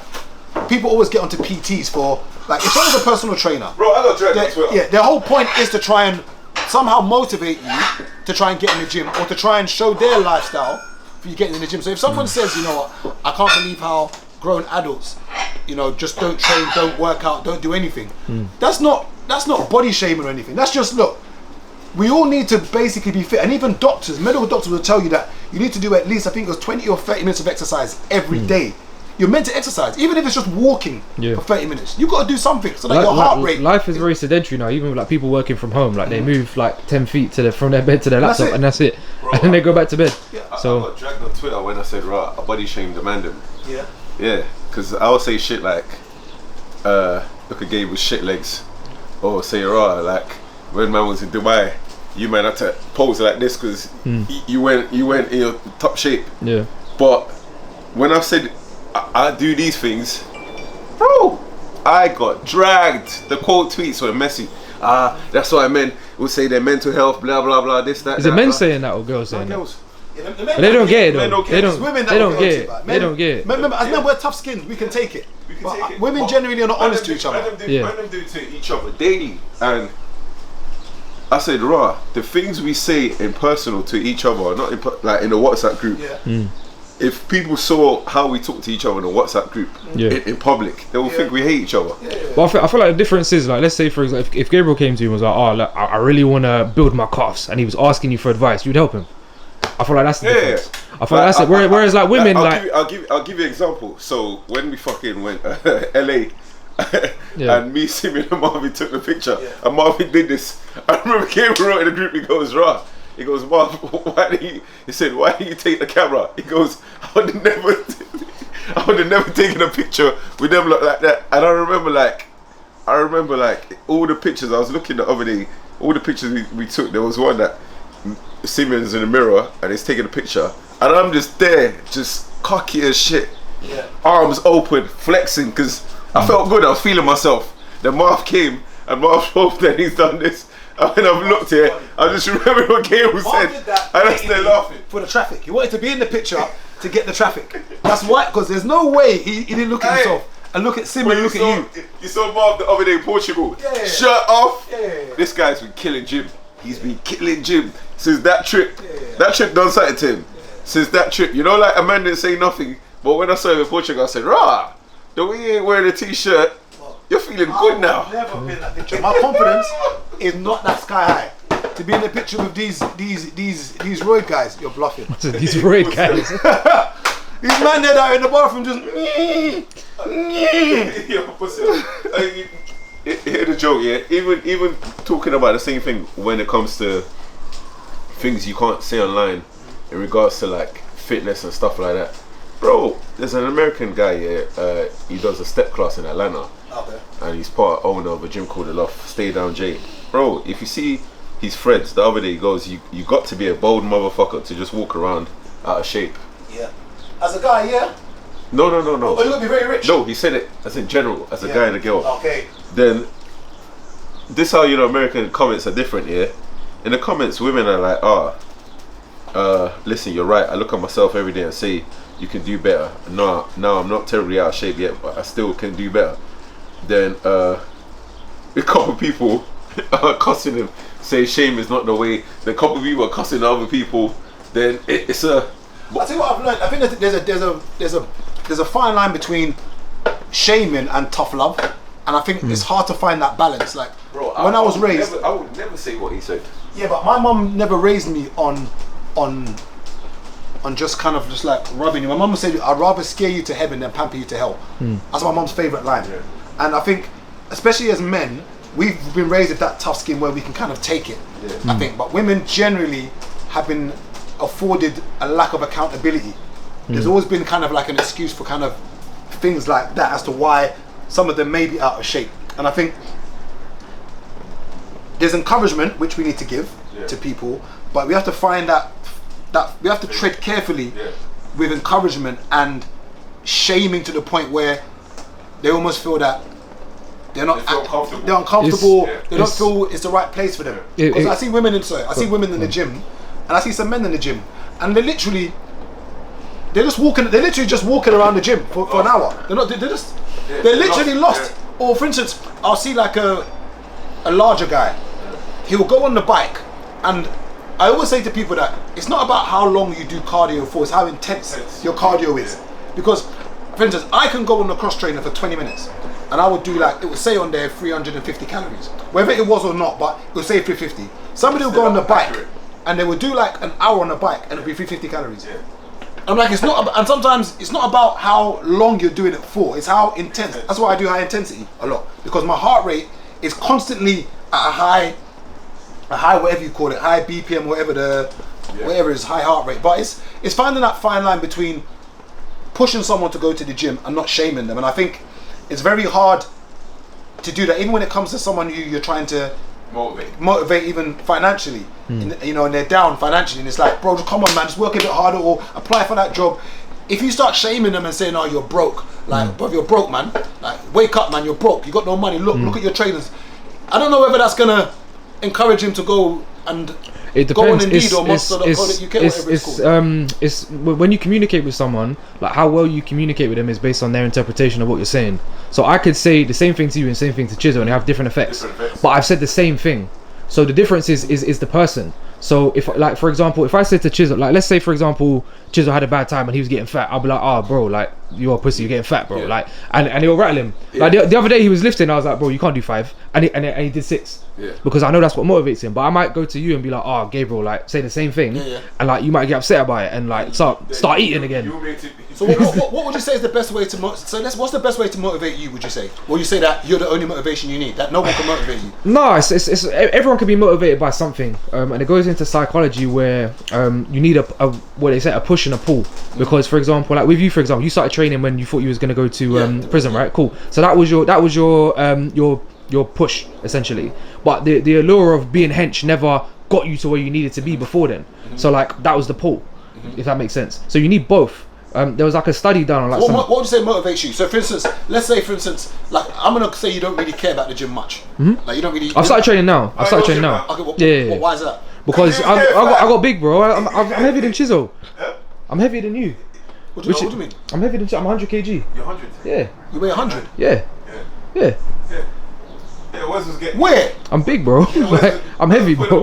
people always get onto PTs for like if someone's a personal trainer, Bro, I got dragged on Twitter. yeah, their whole point is to try and somehow motivate you to try and get in the gym or to try and show their lifestyle for you getting in the gym. So if someone says, you know what, I can't believe how grown adults, you know, just don't train, don't work out, don't do anything. That's not body shaming or anything. That's just, look, we all need to basically be fit, and even doctors, medical doctors will tell you that you need to do at least, I think it was 20 or 30 minutes of exercise every day. You're meant to exercise, even if it's just walking for 30 minutes. You've got to do something so that your heart rate. Life is very sedentary now. Even with, like people working from home, like they move like 10 feet from their bed to their laptop, and that's it. Bro, and then they go back to bed. I So got dragged on Twitter when I said, right, I body shamed the man them. Yeah. Yeah, because I would say shit like, look at Gabe with shit legs. Or say, right, like, when man was in Dubai, you man had to pose like this because you went in your top shape. yeah, But when I said I do these things, bro, I got dragged. The quote tweets were messy. That's what I meant. We'll say their mental health, blah blah blah. This that. is it men saying that or girls saying that? Girls. Yeah, But they don't get it Men though. don't They care. don't. Women They don't that get will it. go They don't get it. Remember, as men, we're tough skinned. We can take it. We can But take it. women But generally are not man honest them to each do- other. Man them do to each other daily, and I said, "Rah, the things we say in personal to each other, not in, like in the WhatsApp group. Yeah. If people saw how we talk to each other in the WhatsApp group in public, they will think we hate each other. But I feel like the difference is, like, let's say for example, if Gabriel came to you and was like, oh, look, I really want to build my calves, and he was asking you for advice, you'd help him. I feel like that's the difference. I feel like that's it. Whereas like women, I'll give you an example. So when we fucking went LA, and me, Simeon, and Marvin took the picture, and Marvin did this. I remember Gabriel wrote in the group. He goes, "Rah." He goes, Marv, he said, why did you take the camera? He goes, I would have never taken a picture with them like that. And I remember like all the pictures I was looking the other day, all the pictures we took, there was one that Simeon's in the mirror and he's taking a picture. And I'm just there, just cocky as shit. Yeah. Arms open, flexing, because I felt good, I was feeling myself. Then Marv came and Marv showed that he's done this. And when I've looked here, I just remember what Gabriel said, and I started laughing. For the traffic. He wanted to be in the picture to get the traffic. That's why, because there's no way he didn't look at himself and look at Simon and look at you. You saw Marv the other day in Portugal. Yeah. Shirt off. Yeah. This guy's been killing Jim. He's been killing Jim since that trip. That trip done something to him. Since that trip. You know, like a man didn't say nothing, but when I saw him in Portugal, I said, Rah, the way you ain't wearing a t-shirt, you're feeling good now. I've never been in that picture. My confidence is not that sky high. To be in the picture with these roid guys, you're bluffing. these roid guys. These men there that are in the bathroom just. Hear the joke, yeah. Even talking about the same thing when it comes to things you can't say online in regards to like fitness and stuff like that. Bro, there's an American guy here. He does a step class in Atlanta. Okay. And he's part owner of a gym called The Loft. Stay Down J. Bro, if you see his friends, the other day he goes, you got to be a bold motherfucker to just walk around out of shape. Yeah. As a guy, yeah. No. Oh, you gotta be very rich. No, he said it as in general, as a guy and a girl. Okay. Then this how you know American comments are different, yeah? In the comments, women are like, listen, you're right. I look at myself every day and say, you can do better. No, I'm not terribly out of shape yet, but I still can do better. Then a couple people are cussing him, say shame is not the way. Then a couple people are cussing other people. Then it's a. I tell you what I've learned. I think there's a fine line between shaming and tough love, and I think it's hard to find that balance. Like, bro, when I was raised, I would never say what he said. Yeah, but my mum never raised me on just kind of just like rubbing you. My mum said, I'd rather scare you to heaven than pamper you to hell. That's my mum's favourite line. Yeah. And I think, especially as men, we've been raised with that tough skin where we can kind of take it, I think. But women generally have been afforded a lack of accountability. There's always been kind of like an excuse for kind of things like that as to why some of them may be out of shape. And I think there's encouragement which we need to give to people, but we have to find that we have to tread carefully with encouragement and shaming to the point where they almost feel that they're uncomfortable. They don't feel it's the right place for them. Because I see women in the gym, and I see some men in the gym, and they're literally just walking around the gym for an hour. They're literally lost. Or for instance, I'll see like a larger guy. He will go on the bike, and I always say to people that it's not about how long you do cardio for, it's how intense your cardio is. Because, for instance, I can go on the cross trainer for 20 minutes, and I would do like, it would say on there 350 calories. Whether it was or not, but it would say 350. Somebody will go on the bike, and they would do like an hour on the bike, and it would be 350 calories. I'm like, it's not, and sometimes it's not about how long you're doing it for, it's how intense. That's why I do high intensity a lot, because my heart rate is constantly at a high whatever you call it, high BPM, whatever is high heart rate. But it's finding that fine line between pushing someone to go to the gym and not shaming them. And I think it's very hard to do that, even when it comes to someone you're trying to motivate even financially, and they're down financially, and it's like, bro, just come on man, just work a bit harder or apply for that job. If you start shaming them and saying, oh, you're broke, like, bro, you're broke, man, like, wake up, man, you're broke, you got no money, look at your trainers. I don't know whether that's gonna encourage him to go and go on Indeed or Monster.co.uk, whatever it's called. It's when you communicate with someone, like how well you communicate with them is based on their interpretation of what you're saying. So I could say the same thing to you and same thing to Chiso, and they have different effects. But I've said the same thing. So the difference is the person. So if, like, for example, if I said to Chiso, like, let's say for example Chiso had a bad time and he was getting fat, I'll be like, oh bro, like, you're a pussy, you're getting fat, bro. Like, and he'll rattle him. Like the other day he was lifting, I was like, bro, you can't do 5, and he did 6. Because I know that's what motivates him. But I might go to you and be like, oh Gabriel, like, say the same thing, and like you might get upset about it and like start eating again. So what would you say is the best way to what's the best way to motivate you, would you say? Or you say that you're the only motivation you need, that no one can motivate you? No, it's everyone can be motivated by something, and it goes into psychology where you need a what they say, a push and a pull. Because for example, like with you, for example, you started training when you thought you was going to go to prison, right? Cool. So that was your push essentially, but the allure of being hench never got you to where you needed to be before then. So like that was the pull, if that makes sense. So you need both. There was like a study done on like what would you say motivates you? So for instance, let's say for instance, like I'm gonna say you don't really care about the gym much. Like you don't really. I've started training now. Okay, why is that? Because I got big, bro. I'm heavier than Chiso. I'm heavier than you. What do you mean? I'm heavier than Chiso. I'm 100 kg. You're 100. Yeah. You weigh 100. Yeah. Yeah, Wes was getting. Where? I'm big, bro. Like, I'm heavy, bro.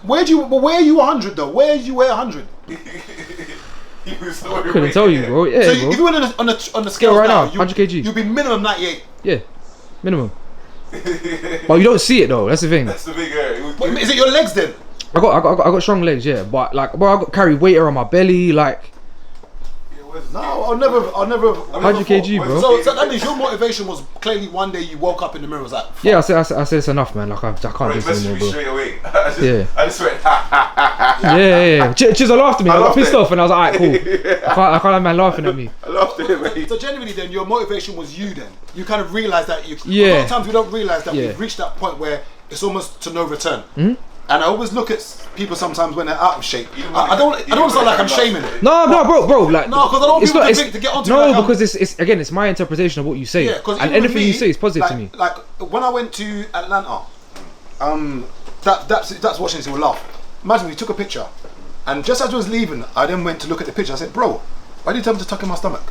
Where are you 100 though? Where do you weigh 100? I couldn't tell you, bro. Yeah, so bro. if you went on the scale right now, 100 kg. You'd be minimum 98. Yeah, minimum. But you don't see it though. That's the thing. That's the big area. Is it your legs then? I got strong legs, yeah. But like, bro, I got carry weight on my belly, like. No, I'll never. 100 kg, bro. So that means your motivation was clearly one day you woke up in the mirror and was like, fuck. Yeah, I said it's enough, man. Like I can't do this anymore, bro. Straight away. I just went ha. Yeah. Chiso laughed at me. I got pissed off, and I was like, alright, cool. I can't have man laughing at me. I laughed at him, mate. So genuinely, then your motivation was you. Then you kind of realised that you. A lot of times we don't realise that we've reached that point where it's almost to no return. And I always look at people sometimes when they're out of shape. I don't sound like I'm shaming it. No, bro. Like, no, because I don't want people to think to get onto. No, like, because it's my interpretation of what you say. Yeah, and anything you say is positive to me. Like when I went to Atlanta, that's Washington will laugh. Imagine we took a picture, and just as I was leaving, I then went to look at the picture. I said, "Bro, why did you tell me to tuck in my stomach?"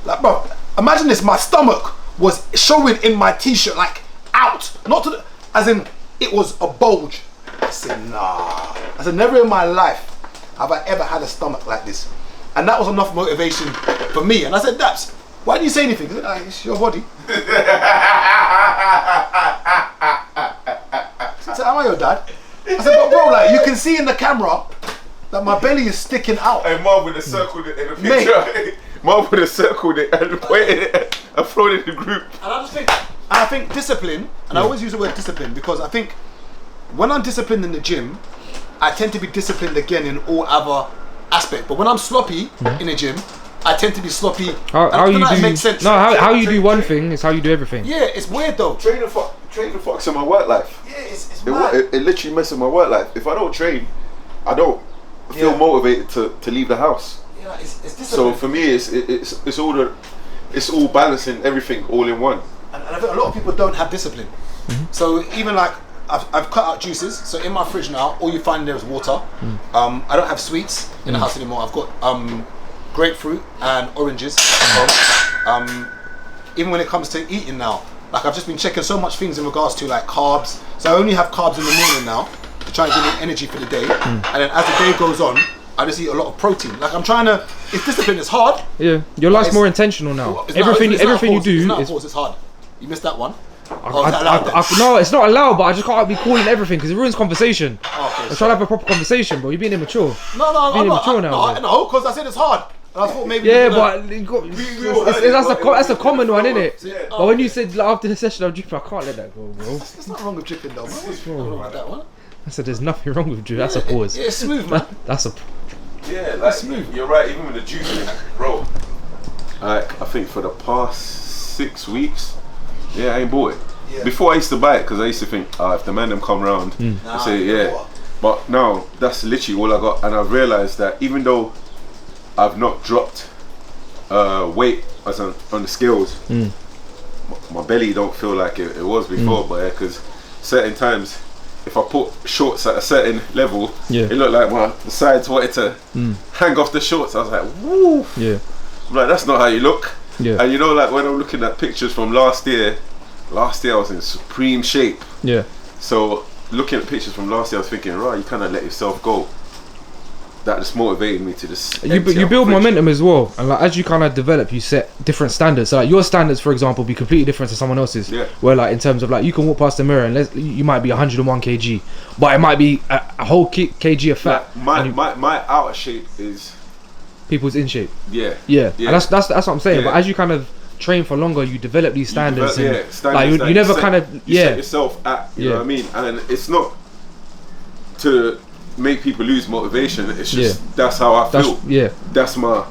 Like, bro, imagine this. My stomach was showing in my t-shirt, like out, not to the, as in it was a bulge. I said, nah. I said, never in my life have I ever had a stomach like this. And that was enough motivation for me. And I said, Daps, why didn't you say anything? He said, it's your body. I said, am I your dad? I said, but bro, like, you can see in the camera that my belly is sticking out. And Marv would have circled it in the picture. Marv would have circled it and pointed it and thrown it in the group. And I think discipline, and I always use the word discipline because I think when I'm disciplined in the gym, I tend to be disciplined again in all other aspects. But when I'm sloppy in a gym, I tend to be sloppy. How you do? Makes sense. No, how you do one thing is how you do everything. Yeah, it's weird though. Training fucks in my work life. Yeah, it's mad. It literally messes my work life. If I don't train, I don't feel motivated to leave the house. Yeah, it's So discipline. for me, it's all balancing everything all in one. And I think a lot of people don't have discipline. So even like I've cut out juices. So in my fridge now, all you find there is water. I don't have sweets in the house anymore. I've got grapefruit and oranges. Even when it comes to eating now, like I've just been checking so much things in regards to like carbs. So I only have carbs in the morning now to try and give me energy for the day. And then as the day goes on, I just eat a lot of protein. Like I'm trying to. It's discipline. It's hard. Yeah, your life's more intentional now. Everything you do is. It's hard. You missed that one. No, it's not allowed, but I just can't be calling everything because it ruins conversation. Okay, I'm trying to have a proper conversation, bro. You're being immature. No, I'm not. No, because I said it's hard. And I thought maybe. Yeah, but that's a common one, isn't it? Yeah. But when you said like, after the session I'm dripping, I can't let that go, bro. There's nothing wrong with dripping though, man. What's wrong with that one? I said there's nothing wrong with drip. That's a pause. Yeah, it's smooth, man. That's a. Yeah, like you're right. Even with the juice, bro. Like I think for the past 6 weeks, I ain't bought it. Yeah. Before I used to buy it because I used to think, if the man them come round, I say But now that's literally all I got, and I've realised that even though I've not dropped weight as on the scales, my belly don't feel like it was before. But because certain times, if I put shorts at a certain level, it looked like the sides wanted to hang off the shorts. I was like, woo. Yeah. I'm like, that's not how you look. Yeah. And you know, like when I'm looking at pictures from last year I was in supreme shape. Yeah. So looking at pictures from last year, I was thinking, right, you kind of let yourself go. That just motivated me to just. You build momentum as well, and like as you kind of develop, you set different standards. So like your standards, for example, be completely different to someone else's. Yeah. Where like in terms of like you can walk past the mirror and you might be 101 kg, but it might be a whole kg of fat. Like my outer shape is. People's in shape. Yeah. And that's what I'm saying. But as you kind of train for longer, you develop these standards. Standards like you never set yourself at. You know what I mean? And it's not to make people lose motivation. It's just that's how I feel. That's my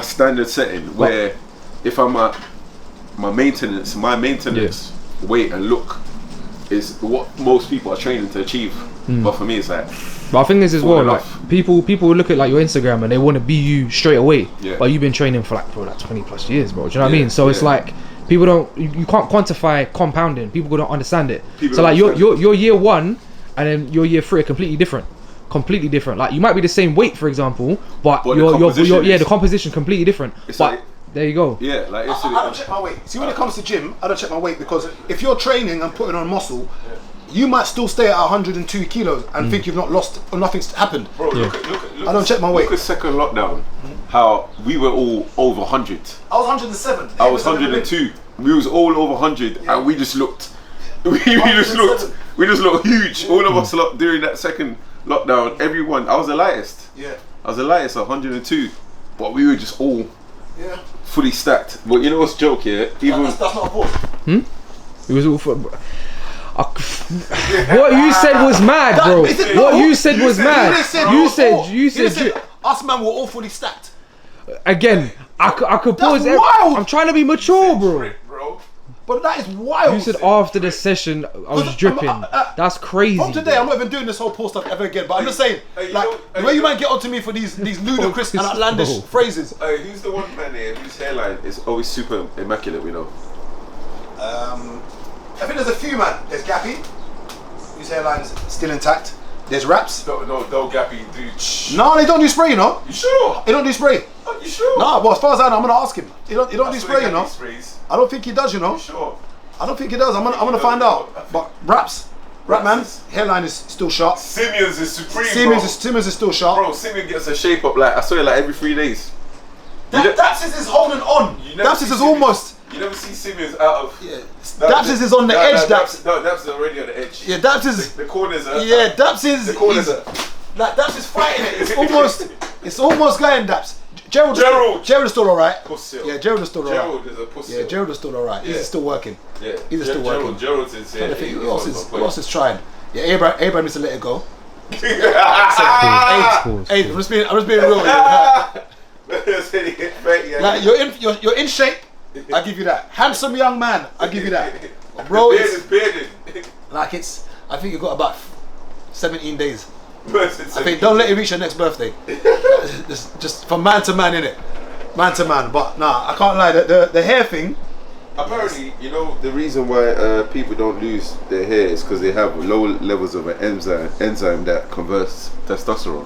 standard setting. Where if I'm at my maintenance weight and look is what most people are training to achieve. But for me, it's like. But I think this as well, like people will look at like your Instagram and they want to be you straight away. Yeah. But you've been training for like 20 plus years, bro. Do you know what I mean? So it's like people you can't quantify compounding. People don't understand it. So like your year 1 and then your year 3 are completely different. Like you might be the same weight, for example, but the composition completely different. But like, there you go. Yeah, like I don't check my weight. See, when it comes to gym, I don't check my weight because if you're training and putting on muscle, you might still stay at 102 kilos and think you've not lost or nothing's happened. Bro, look, I don't check my weight. Look at second lockdown, how we were all over 100. I was 107. I was 102. We was all over 100 and we just looked, we just looked huge. All of us during that second lockdown, everyone, I was the lightest. Yeah. I was the lightest, 102. But we were just all fully stacked. But you know what's joke here? Even that's not a pause. It was all what you said was mad, bro. What you said was mad. You said us man were all fully stacked. Again, I could pause. I'm trying to be mature, bro. But that is wild. You said after the session I was dripping. That's crazy. From today, I'm not even doing this whole pause stuff ever again. But I'm just saying, like, the way you might get onto me for these ludicrous and outlandish phrases. Who's the one man here whose hairline is always super immaculate? We know. I think there's a few, man. There's Gappy, whose hairline is still intact. There's Raps. No, Gappy, dude. No, they don't do spray, you know. You sure? They don't do spray. Are you sure? No, well, as far as I know, I'm gonna ask him. He don't do spray, you know. Sprays. I don't think he does, you know. You sure? I don't think he does. I'm gonna find out. But Rapman's hairline is still sharp. Simeon's is supreme. Simeon's is still sharp. Bro, Simeon gets a shape up like I swear like every 3 days. Dapsis is holding on. Dapsis is almost. You never see Simeon's out of. Yeah. Dapsis is on the edge. Dapsis is already on the edge. Yeah, Dapsis. The corners are. Yeah, Dapsis. The corners are. Like Daps is fighting it. It's almost going Daps. Gerald is still alright. Yeah, Gerald is still alright. Gerald is a pussy. Yeah, Gerald is still alright. He's still working. He's still working. Gerald is. Who else is trying? Yeah, Abraham needs to let it go. Pause. Hey, I'm just being real. Yeah. Like you're in shape. I give you that. Handsome young man. I give you that. Bro, bearded. like I think you've got about 17 days. I think don't let it reach your next birthday. just from man to man, innit? Man to man. But nah, I can't lie. The hair thing. Apparently, you know, the reason why people don't lose their hair is because they have low levels of an enzyme that converts testosterone.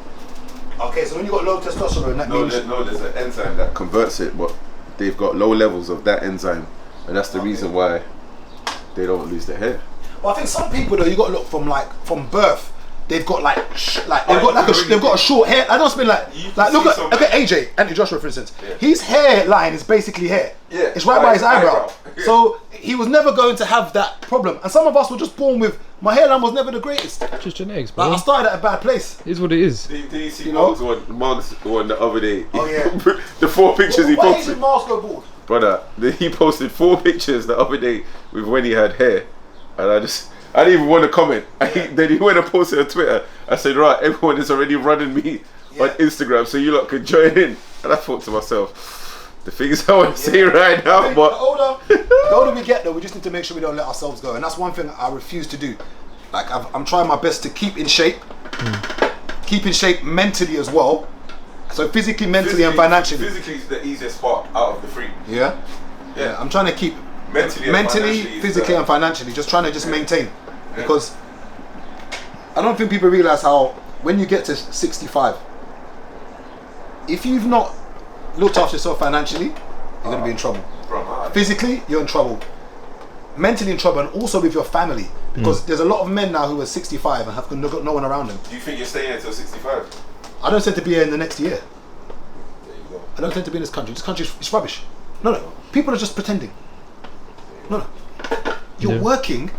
Okay, so when you got low testosterone, that means there's an enzyme that converts it, but they've got low levels of that enzyme, and that's the reason why they don't lose their hair. Well, I think some people though, you got to look from birth. They've got they've got a short hair. I don't mean like look at AJ, Anthony Joshua, for instance. Yeah. His hairline is basically hair. Yeah, it's right by his eyebrow. So he was never going to have that problem. And some of us were just born with my hairline was never the greatest. Just genetics, bro. Like I started at a bad place. It is what it is. Did you see Mark's one the other day? Oh yeah. The 4 pictures he Why posted. did Mars go bald? Brother, he posted 4 pictures the other day with when he had hair, and I didn't even want to comment. Then he went and posted on Twitter. I said, right, everyone is already running me on Instagram, so you lot can join in. And I thought to myself, the things I want to say right now, but the older we get though, we just need to make sure we don't let ourselves go. And that's one thing I refuse to do. Like I'm trying my best to keep in shape. Keep in shape mentally as well. So physically, mentally and financially. Physically is the easiest part out of the 3. Yeah? Yeah, I'm trying to keep mentally, physically and financially, just trying to maintain. Because I don't think people realize how when you get to 65, if you've not looked after yourself financially, you're going to be in trouble. Physically, you're in trouble. Mentally in trouble, and also with your family. Because there's a lot of men now who are 65 and have got no one around them. Do you think you're staying until 65? I don't intend to be here in the next year. There you go. I don't intend to be in this country. This country is rubbish. No. People are just pretending. No. You're working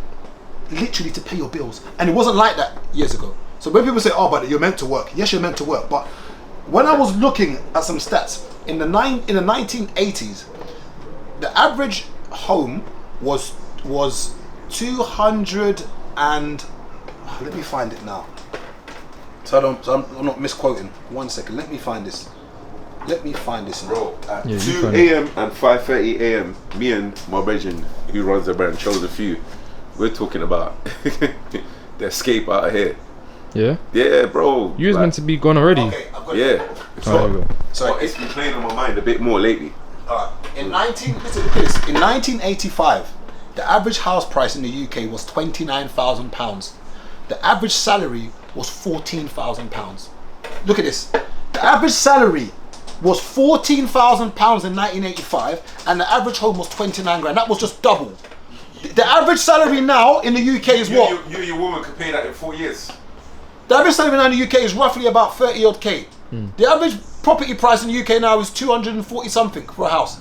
literally to pay your bills. And it wasn't like that years ago. So when people say, oh, but you're meant to work. Yes, you're meant to work. But when I was looking at some stats, in the 1980s, the average home was 200 and... let me find it now. So I'm not misquoting. 1 second. Let me find this. Bro, at 2 a.m. and 5:30 a.m., me and my brethren who runs the brand, Chose a Few, we're talking about the escape out of here. Yeah? Yeah, bro. You was meant to be gone already. Okay, I've got it. Yeah. So it's been playing on my mind a bit more lately. In 1985, the average house price in the UK was £29,000. The average salary was £14,000. Look at this. The average salary was £14,000 in 1985, and the average home was 29 grand. That was just double. The average salary now in the UK is what? You and your woman could pay that in 4 years. The average salary now in the UK is roughly about 30 odd K. The average property price in the UK now is 240 something for a house.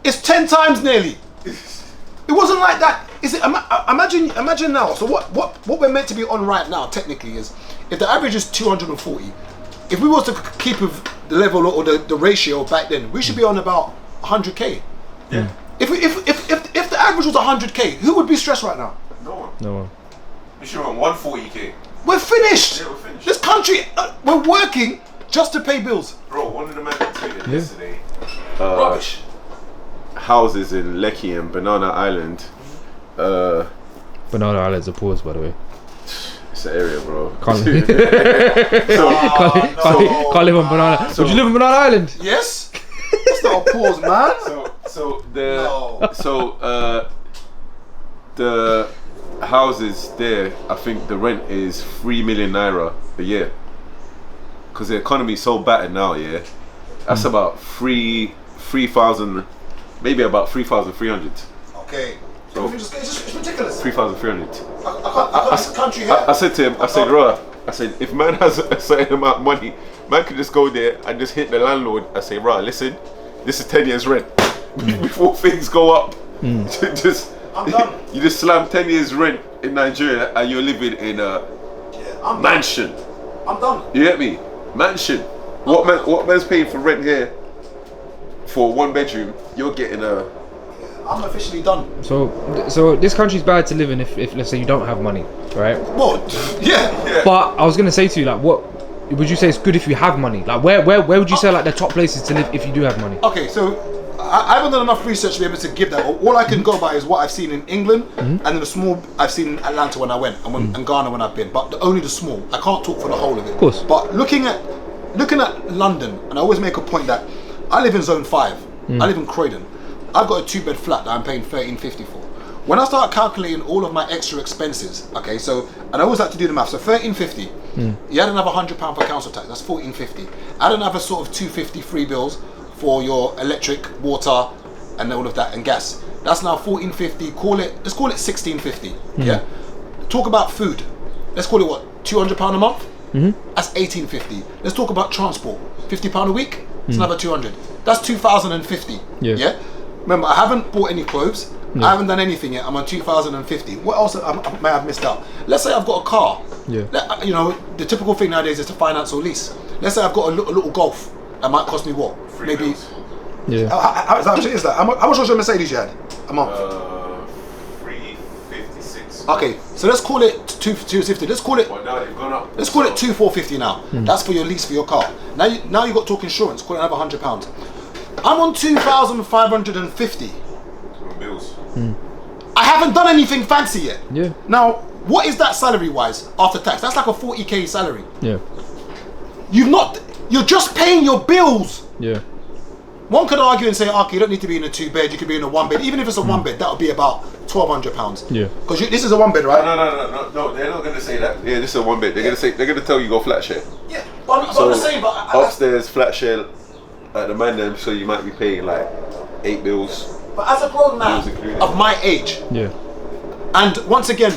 It's 10 times nearly. It wasn't like that. Is it? Imagine now. So what we're meant to be on right now technically is, if the average is 240, if we was to keep with the level or the ratio back then, we should be on about 100k. Yeah. If the average was 100k, who would be stressed right now? No one. We should on 140k. We're finished. Yeah, we're finished. This country, we're working just to pay bills. Bro, one of the men tweeted yesterday. Rubbish. Houses in Lekki and Banana Island. Banana Island's a pause, by the way. It's an area, bro. Can't live on Banana. Would you live on Banana Island? Yes. That's not a pause, man. The houses there, I think the rent is 3 million naira a year. Because the economy is so battered now, yeah. That's about 3,000, maybe about 3,300. Okay. So, it's ridiculous. 3,300. I said to him, I said, Roa, if man has a certain amount of money, man can just go there and just hit the landlord and say, Roa, listen, this is 10 years rent. Before things go up, I'm done. You just slam 10 years rent in Nigeria and you're living in a mansion. I'm done. You get me? Mansion. What man's paying for rent here for 1 bedroom? You're getting a I'm officially done. So this country's bad to live in if let's say you don't have money, right? Well, yeah. But I was gonna say to you, like, what would you say is good if you have money? Like, where would you say like the top places to live if you do have money? Okay, so I haven't done enough research to be able to give that. All I can go by is what I've seen in England and then the small I've seen in Atlanta when I went and Ghana when I've been, but only the small. I can't talk for the whole of it. Of course. But looking at London, and I always make a point that I live in Zone 5. I live in Croydon. I've got a 2-bed flat that I'm paying $13.50 for. When I start calculating all of my extra expenses, okay, so, and I always like to do the math, so $13.50, you add another £100 for council tax, that's $14.50. Add another sort of $2.50 free bills for your electric, water, and all of that, and gas. That's now $14.50, let's call it $16.50, yeah? Talk about food, let's call it what, £200 a month? That's $18.50. Let's talk about transport, £50 a week, it's another $200. That's $2,050, yeah? Remember, I haven't bought any clothes. I haven't done anything yet. I'm on $2,050. What else I may have missed out? Let's say I've got a car. You know, the typical thing nowadays is to finance or lease. Let's say I've got a little Golf. That might cost me what? Maybe. How much is that? How much was your Mercedes you had a month? $356. Okay, so let's call it $250. Let's call it. Well, now they've gone up. Let's call it $450 now. That's for your lease for your car. Now you got to talk insurance. Call it another £100. I'm on $2,550. Bills. I haven't done anything fancy yet. Yeah. Now, what is that salary wise after tax? That's like a 40k salary. Yeah. You're just paying your bills. Yeah. One could argue and say, okay, you don't need to be in a 2-bed, you could be in a 1-bed. Even if it's a 1-bed, that would be about £1,200. Yeah. Because this is a 1-bed, right? No, they're not going to say that. Yeah, this is a 1-bed. They're going to tell you go flat share. Yeah, but I'm not saying, but upstairs flat share at the man them, so you might be paying like 8 bills. But as a grown man of my age, and once again,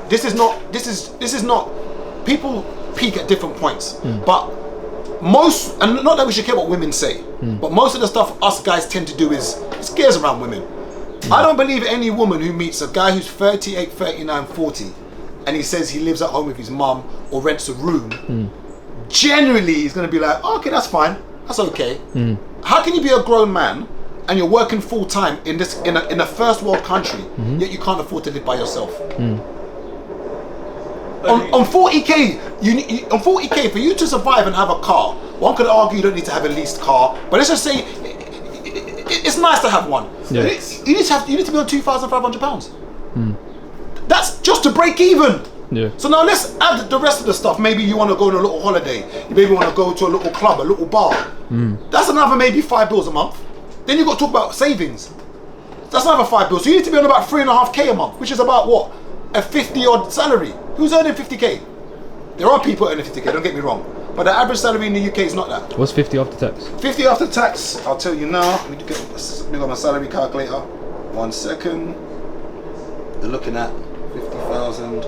this is not. People peak at different points, but most, and not that we should care what women say, but most of the stuff us guys tend to do is scares around women. I don't believe any woman who meets a guy who's 38, 39, 40, and he says he lives at home with his mum or rents a room. Generally, he's going to be like, oh, okay, that's fine, that's okay. How can you be a grown man and you're working full time in a first world country, yet you can't afford to live by yourself? On 40k, on 40k for you to survive and have a car, one could argue you don't need to have a leased car, but let's just say it's nice to have one. You need to be on £2,500. That's just to break even. So now let's add the rest of the stuff. Maybe you want to go on a little holiday. You maybe want to go to a little club, a little bar. That's another maybe £5 a month. Then you've got to talk about savings. That's another £5. So you need to be on about 3.5k a month, which is about what? A 50-odd salary. Who's earning 50k? There are people earning 50k, don't get me wrong. But the average salary in the UK is not that. What's 50 after tax? 50 after tax, I'll tell you now. Let me get my salary calculator. 1 second. You're looking at 50,000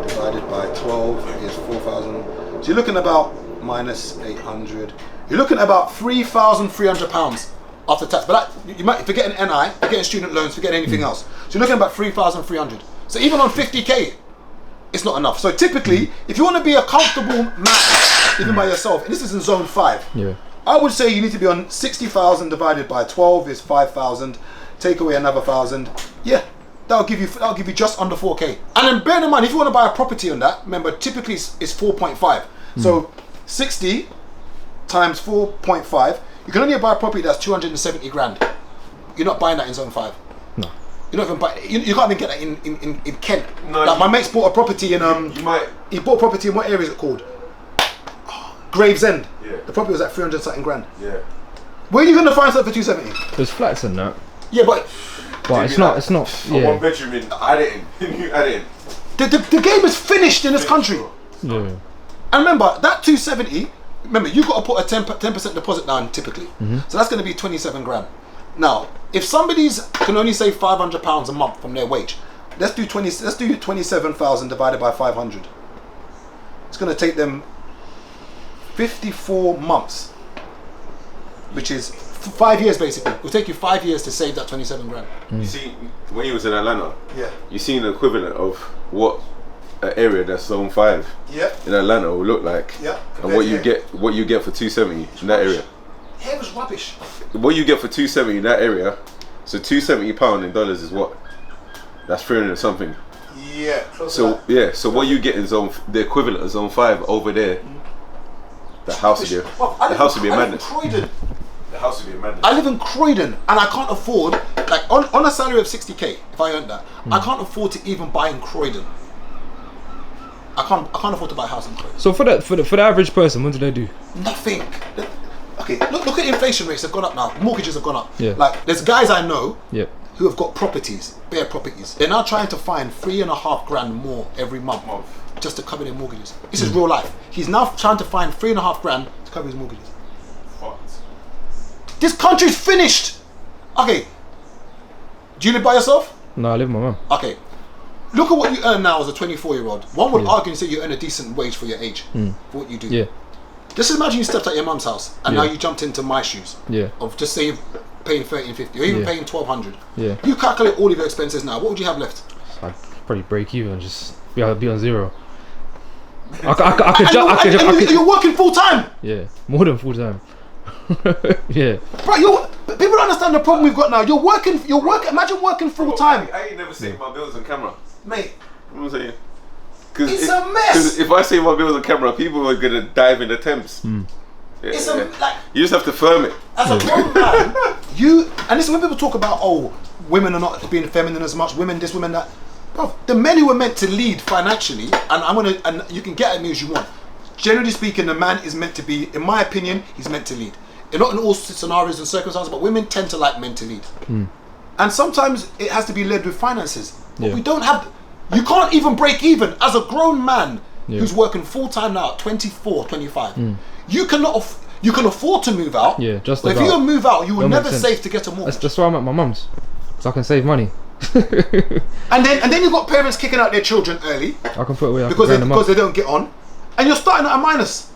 divided by 12 is 4,000. So you're looking about minus 800. You're looking at about £3,300 after tax. But that, you might forget an NI, forgetting student loans, forgetting anything else. So you're looking at about 3,300. So even on 50k, it's not enough. So typically, if you want to be a comfortable man, living by yourself, and this is in zone 5, I would say you need to be on 60,000 divided by 12 is 5,000. Take away another 1,000. Yeah, that'll give you just under 4k. And then bear in mind, if you want to buy a property on that, remember typically it's 4.5. So 60 times 4.5, you can only buy a property that's 270 grand. You're not buying that in zone 5. No. You're not even buy. You can't even get that in Kent. No, like my mate's bought a property in He bought a property in what area is it called? Gravesend. Yeah. The property was at 300 something grand. Yeah. Where are you gonna find something for 270? There's flats in that. Yeah, but it's not. Yeah. 1 bedroom in Addington. New Addington. The game is finished in this country. Yeah. And remember that 270. Remember you got to put a 10% deposit down typically. So that's going to be 27 grand. Now, if somebody's can only save £500 a month from their wage, let's do 27,000 divided by 500. It's going to take them 54 months, which is 5 years basically. It will take you 5 years to save that 27 grand. You see, when you was in Atlanta, yeah, you seen the equivalent of what an area that's zone 5 in Atlanta will look like, and what you get for 270 in that area. Here was rubbish. What you get for 270 in that area, So £270 in dollars is what? That's 300 something. Yeah. Close to So that. yeah, so what you get in the equivalent of zone 5 over there. The house would be a madness. The house would be a madness. I live in Croydon and I can't afford, like on a salary of 60k, if I earned that, I can't afford to even buy in Croydon. I can't afford to buy a house in Croydon. So for the average person, what do they do? Nothing. Okay, look at inflation rates have gone up now. Mortgages have gone up. Yeah. Like there's guys I know Yeah. who have got properties, bare properties. They're now trying to find $3.5 grand more every month just to cover their mortgages. This is real life. He's now trying to find $3.5 grand to cover his mortgages. What? This country's finished. Okay. Do you live by yourself? No, I live with my mum. Okay. Look at what you earn now as a 24-year-old. One would argue and say you earn a decent wage for your age, for what you do. Yeah. Just imagine you stepped out your mum's house and now Yeah. you jumped into my shoes. Yeah. Of just say you're paying 13, 50 or even Yeah. paying 1,200. Yeah. You calculate all of your expenses now. What would you have left? I'd probably break even, just be on zero. I could You're working full time. yeah, more than full time. Yeah. Bro, people don't understand the problem we've got now. You're working. Imagine working full time, I ain't never seen my bills on camera. mate. You know what I'm saying? It's a mess. Because if I say my bills on camera, people are gonna dive in the Thames. Yeah, It's yeah. like You just have to firm it. as a grown man, and this is when people talk about women are not being feminine as much. Women this, women that. Bro, the men who were meant to lead financially, and you can get at me as you want. Generally speaking, the man is meant to be, in my opinion, he's meant to lead. Not in all scenarios and circumstances, but women tend to like men to lead. And sometimes it has to be led with finances. But Yeah. we don't have, you can't even break even as a grown man Yeah. who's working full time now at 24, 25. You cannot, you can afford to move out. Yeah, just But if about. you move out, you will That makes never sense. save to get a mortgage. That's why I'm at my mum's, so I can save money. And then you've got parents kicking out their children early. I can put away because because they don't get on, and you're starting at a minus.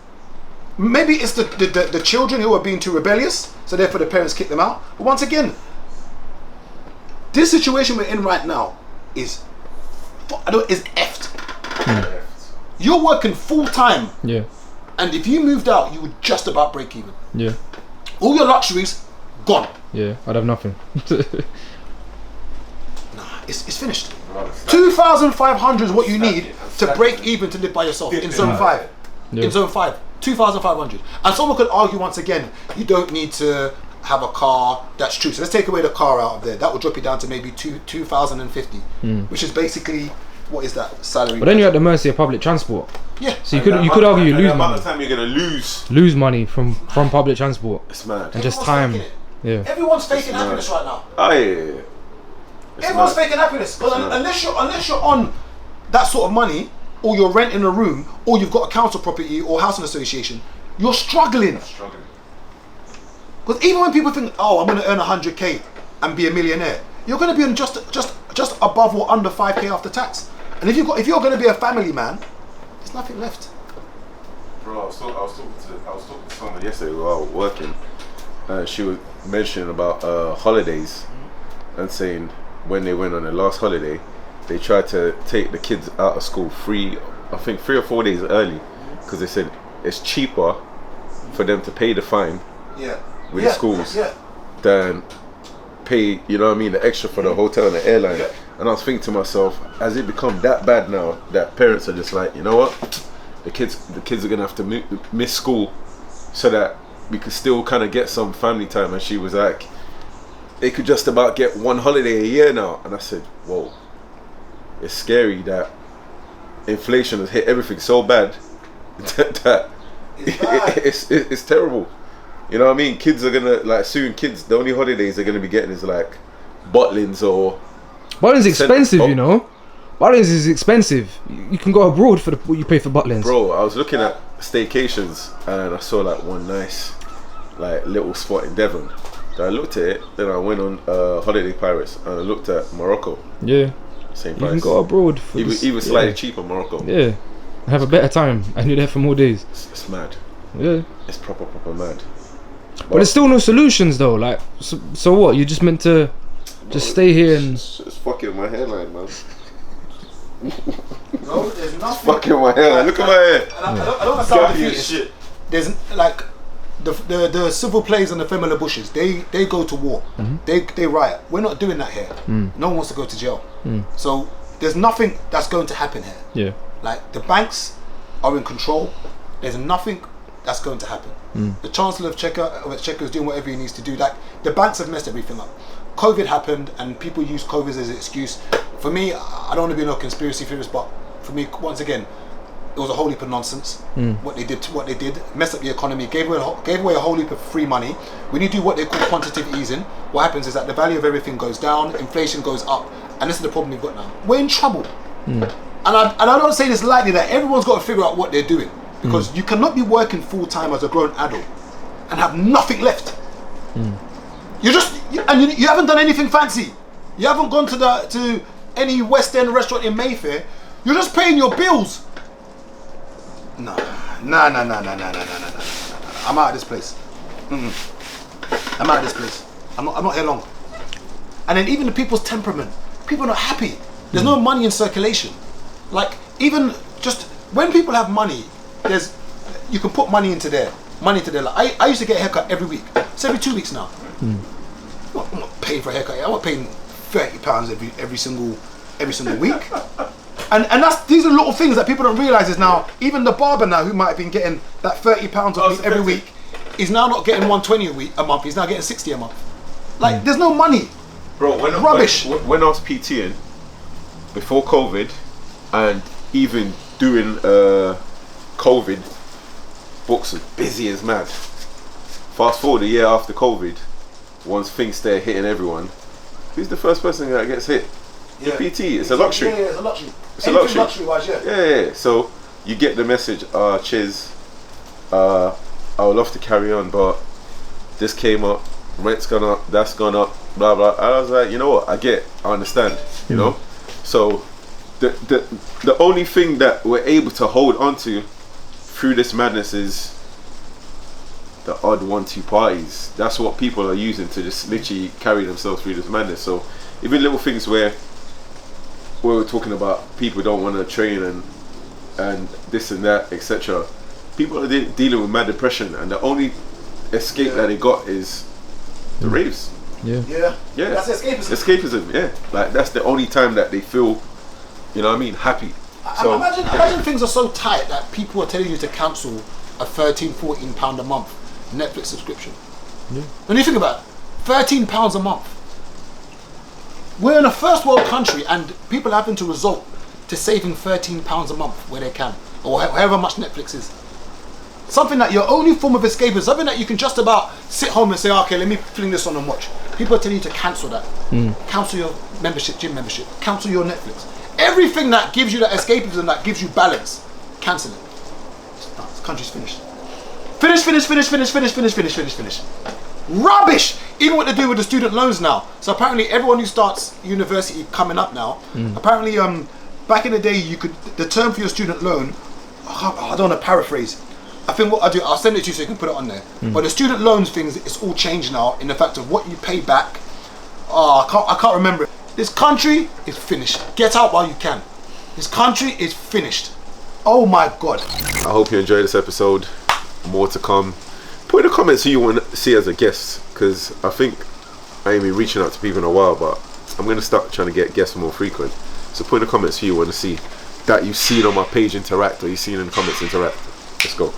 Maybe it's the children who are being too rebellious, so therefore the parents kick them out. But once again, this situation we're in right now is effed. You're working full time, Yeah. and if you moved out, you would just about break even. Yeah. All your luxuries gone. Yeah. I'd have nothing. It's finished. 2,500 is what you need to break even to live by yourself in zone 5. Yeah. In zone 5, 2,500. And someone could argue once again, you don't need to have a car. That's true. So let's take away the car out of there. That will drop you down to maybe 2,050, which is basically, what is that salary? But then you're at the mercy of public transport. Yeah. So you could argue you lose By the money. time you're gonna lose, Money from public transport it's mad. and just Everyone's time. faking it. Yeah. Everyone's faking happiness right now. Oh yeah. It's Everyone's mad. faking happiness. Because mad. unless you're on that sort of money, or you're renting a room, or you've got a council property or housing association, you're struggling. Because even when people think, oh, I'm going to earn 100k and be a millionaire, you're going to be on just above or under 5k after tax. And if you're going to be a family man, there's nothing left. Bro, I was talking to someone yesterday while working, and she was mentioning about holidays, and saying when they went on their last holiday, they tried to take the kids out of school I think 3 or 4 days early, because they said it's cheaper for them to pay the fine with the schools than pay, you know what I mean, the extra for the hotel and the airline. And I was thinking to myself, has it become that bad now that parents are just like, you know what, the kids are gonna have to miss school so that we could still kind of get some family time? And she was like, they could just about get one holiday a year now. And I said, whoa, it's scary that inflation has hit everything so bad that it's terrible. You know what I mean? Kids are gonna, like, soon the only holidays they're gonna be getting is like Butlins or Butlins expensive, you know. Butlins is expensive. You can go abroad for what you pay for Butlins. Bro, I was looking at staycations and I saw like one nice like little spot in Devon. Then I looked at it, then I went on Holiday Pirates and I looked at Morocco. Yeah. Same You price. can go abroad for even slightly cheaper Morocco. Yeah. Have a better time and you're there for more days. It's mad. Yeah. It's proper mad. But there's still no solutions though. Like, so what? You're just meant to just stay here and. It's fucking my hairline, man. No, there's nothing. Fucking my hairline. Look at my hair. And I don't want to sound Gappy as defeatist. shit. There's like, the civil plays and the Femela Bushes, they go to war. They riot. We're not doing that here. No one wants to go to jail. So there's nothing that's going to happen here. Yeah. Like, the banks are in control. There's nothing that's going to happen. The Chancellor of Czechia is doing whatever he needs to do. Like, the banks have messed everything up. COVID happened and people use COVID as an excuse. For me, I don't want to be no conspiracy theorist, but for me, once again, it was a whole heap of nonsense. What they did, messed up the economy, gave away a whole heap of free money. When you do what they call quantitative easing, what happens is that the value of everything goes down, inflation goes up, and this is the problem we've got now. We're in trouble. And I don't say this lightly, that everyone's got to figure out what they're doing, because you cannot be working full time as a grown adult and have nothing left. You haven't done anything fancy. You haven't gone to any West End restaurant in Mayfair. You're just paying your bills. No. I'm out of this place. I'm out of this place. I'm not here long. And then even the people's temperament. People are not happy. There's no money in circulation. Like, even just when people have money, you can put money into there. Like, I used to get a haircut every week. It's every 2 weeks now. I'm not paying for a haircut. I'm not paying £30 every single week. And these are little things that people don't realise is now, even the barber now, who might have been getting that £30 of me every week, is now not getting 120 a month. He's now getting 60 a month. Like, there's no money. Bro, Rubbish. When I was PTing before COVID, and even during COVID, books are busy as mad. Fast forward a year after COVID, once things start hitting everyone, who's the first person that gets hit? The PT. It's a luxury. Yeah, it's a luxury. It's a luxury. Luxury-wise, Yeah. So you get the message, Chiz, I would love to carry on, but this came up, rent's gone up, that's gone up, blah blah. I was like, you know what? I understand. You know. So the only thing that we're able to hold on to through this madness is the odd 1-2 parties. That's what people are using to just literally carry themselves through this madness. So even little things where we're talking about people don't want to train and this and that, etc. People are dealing with mad depression, and the only escape that they got is the raves. Yeah. That's escapism. Yeah, like that's the only time that they feel, you know what I mean, happy. So imagine things are so tight that people are telling you to cancel a £13-14 a month Netflix subscription. When you think about it, £13 a month. We're in a first world country and people are having to resort to saving £13 a month where they can, or however much Netflix is. Something that your only form of escape is, something that you can just about sit home and say, okay, let me fling this on and watch. People are telling you to cancel that. Cancel your membership, gym membership. Cancel your Netflix. Everything that gives you that escapism, that gives you balance, cancel it. This country's finished. Finish. Rubbish! Even what they do with the student loans now. So apparently everyone who starts university coming up now, apparently back in the day the term for your student loan, I don't want to paraphrase. I think what I do, I'll send it to you so you can put it on there. But the student loans things, it's all changed now in the fact of what you pay back. I can't remember it. This country is finished. Get out while you can. This country is finished. Oh my God. I hope you enjoyed this episode. More to come. Put in the comments who you want to see as a guest, because I think I ain't been reaching out to people in a while, but I'm going to start trying to get guests more frequent. So put in the comments who you want to see that you've seen on my page interact, or you've seen in the comments interact. Let's go.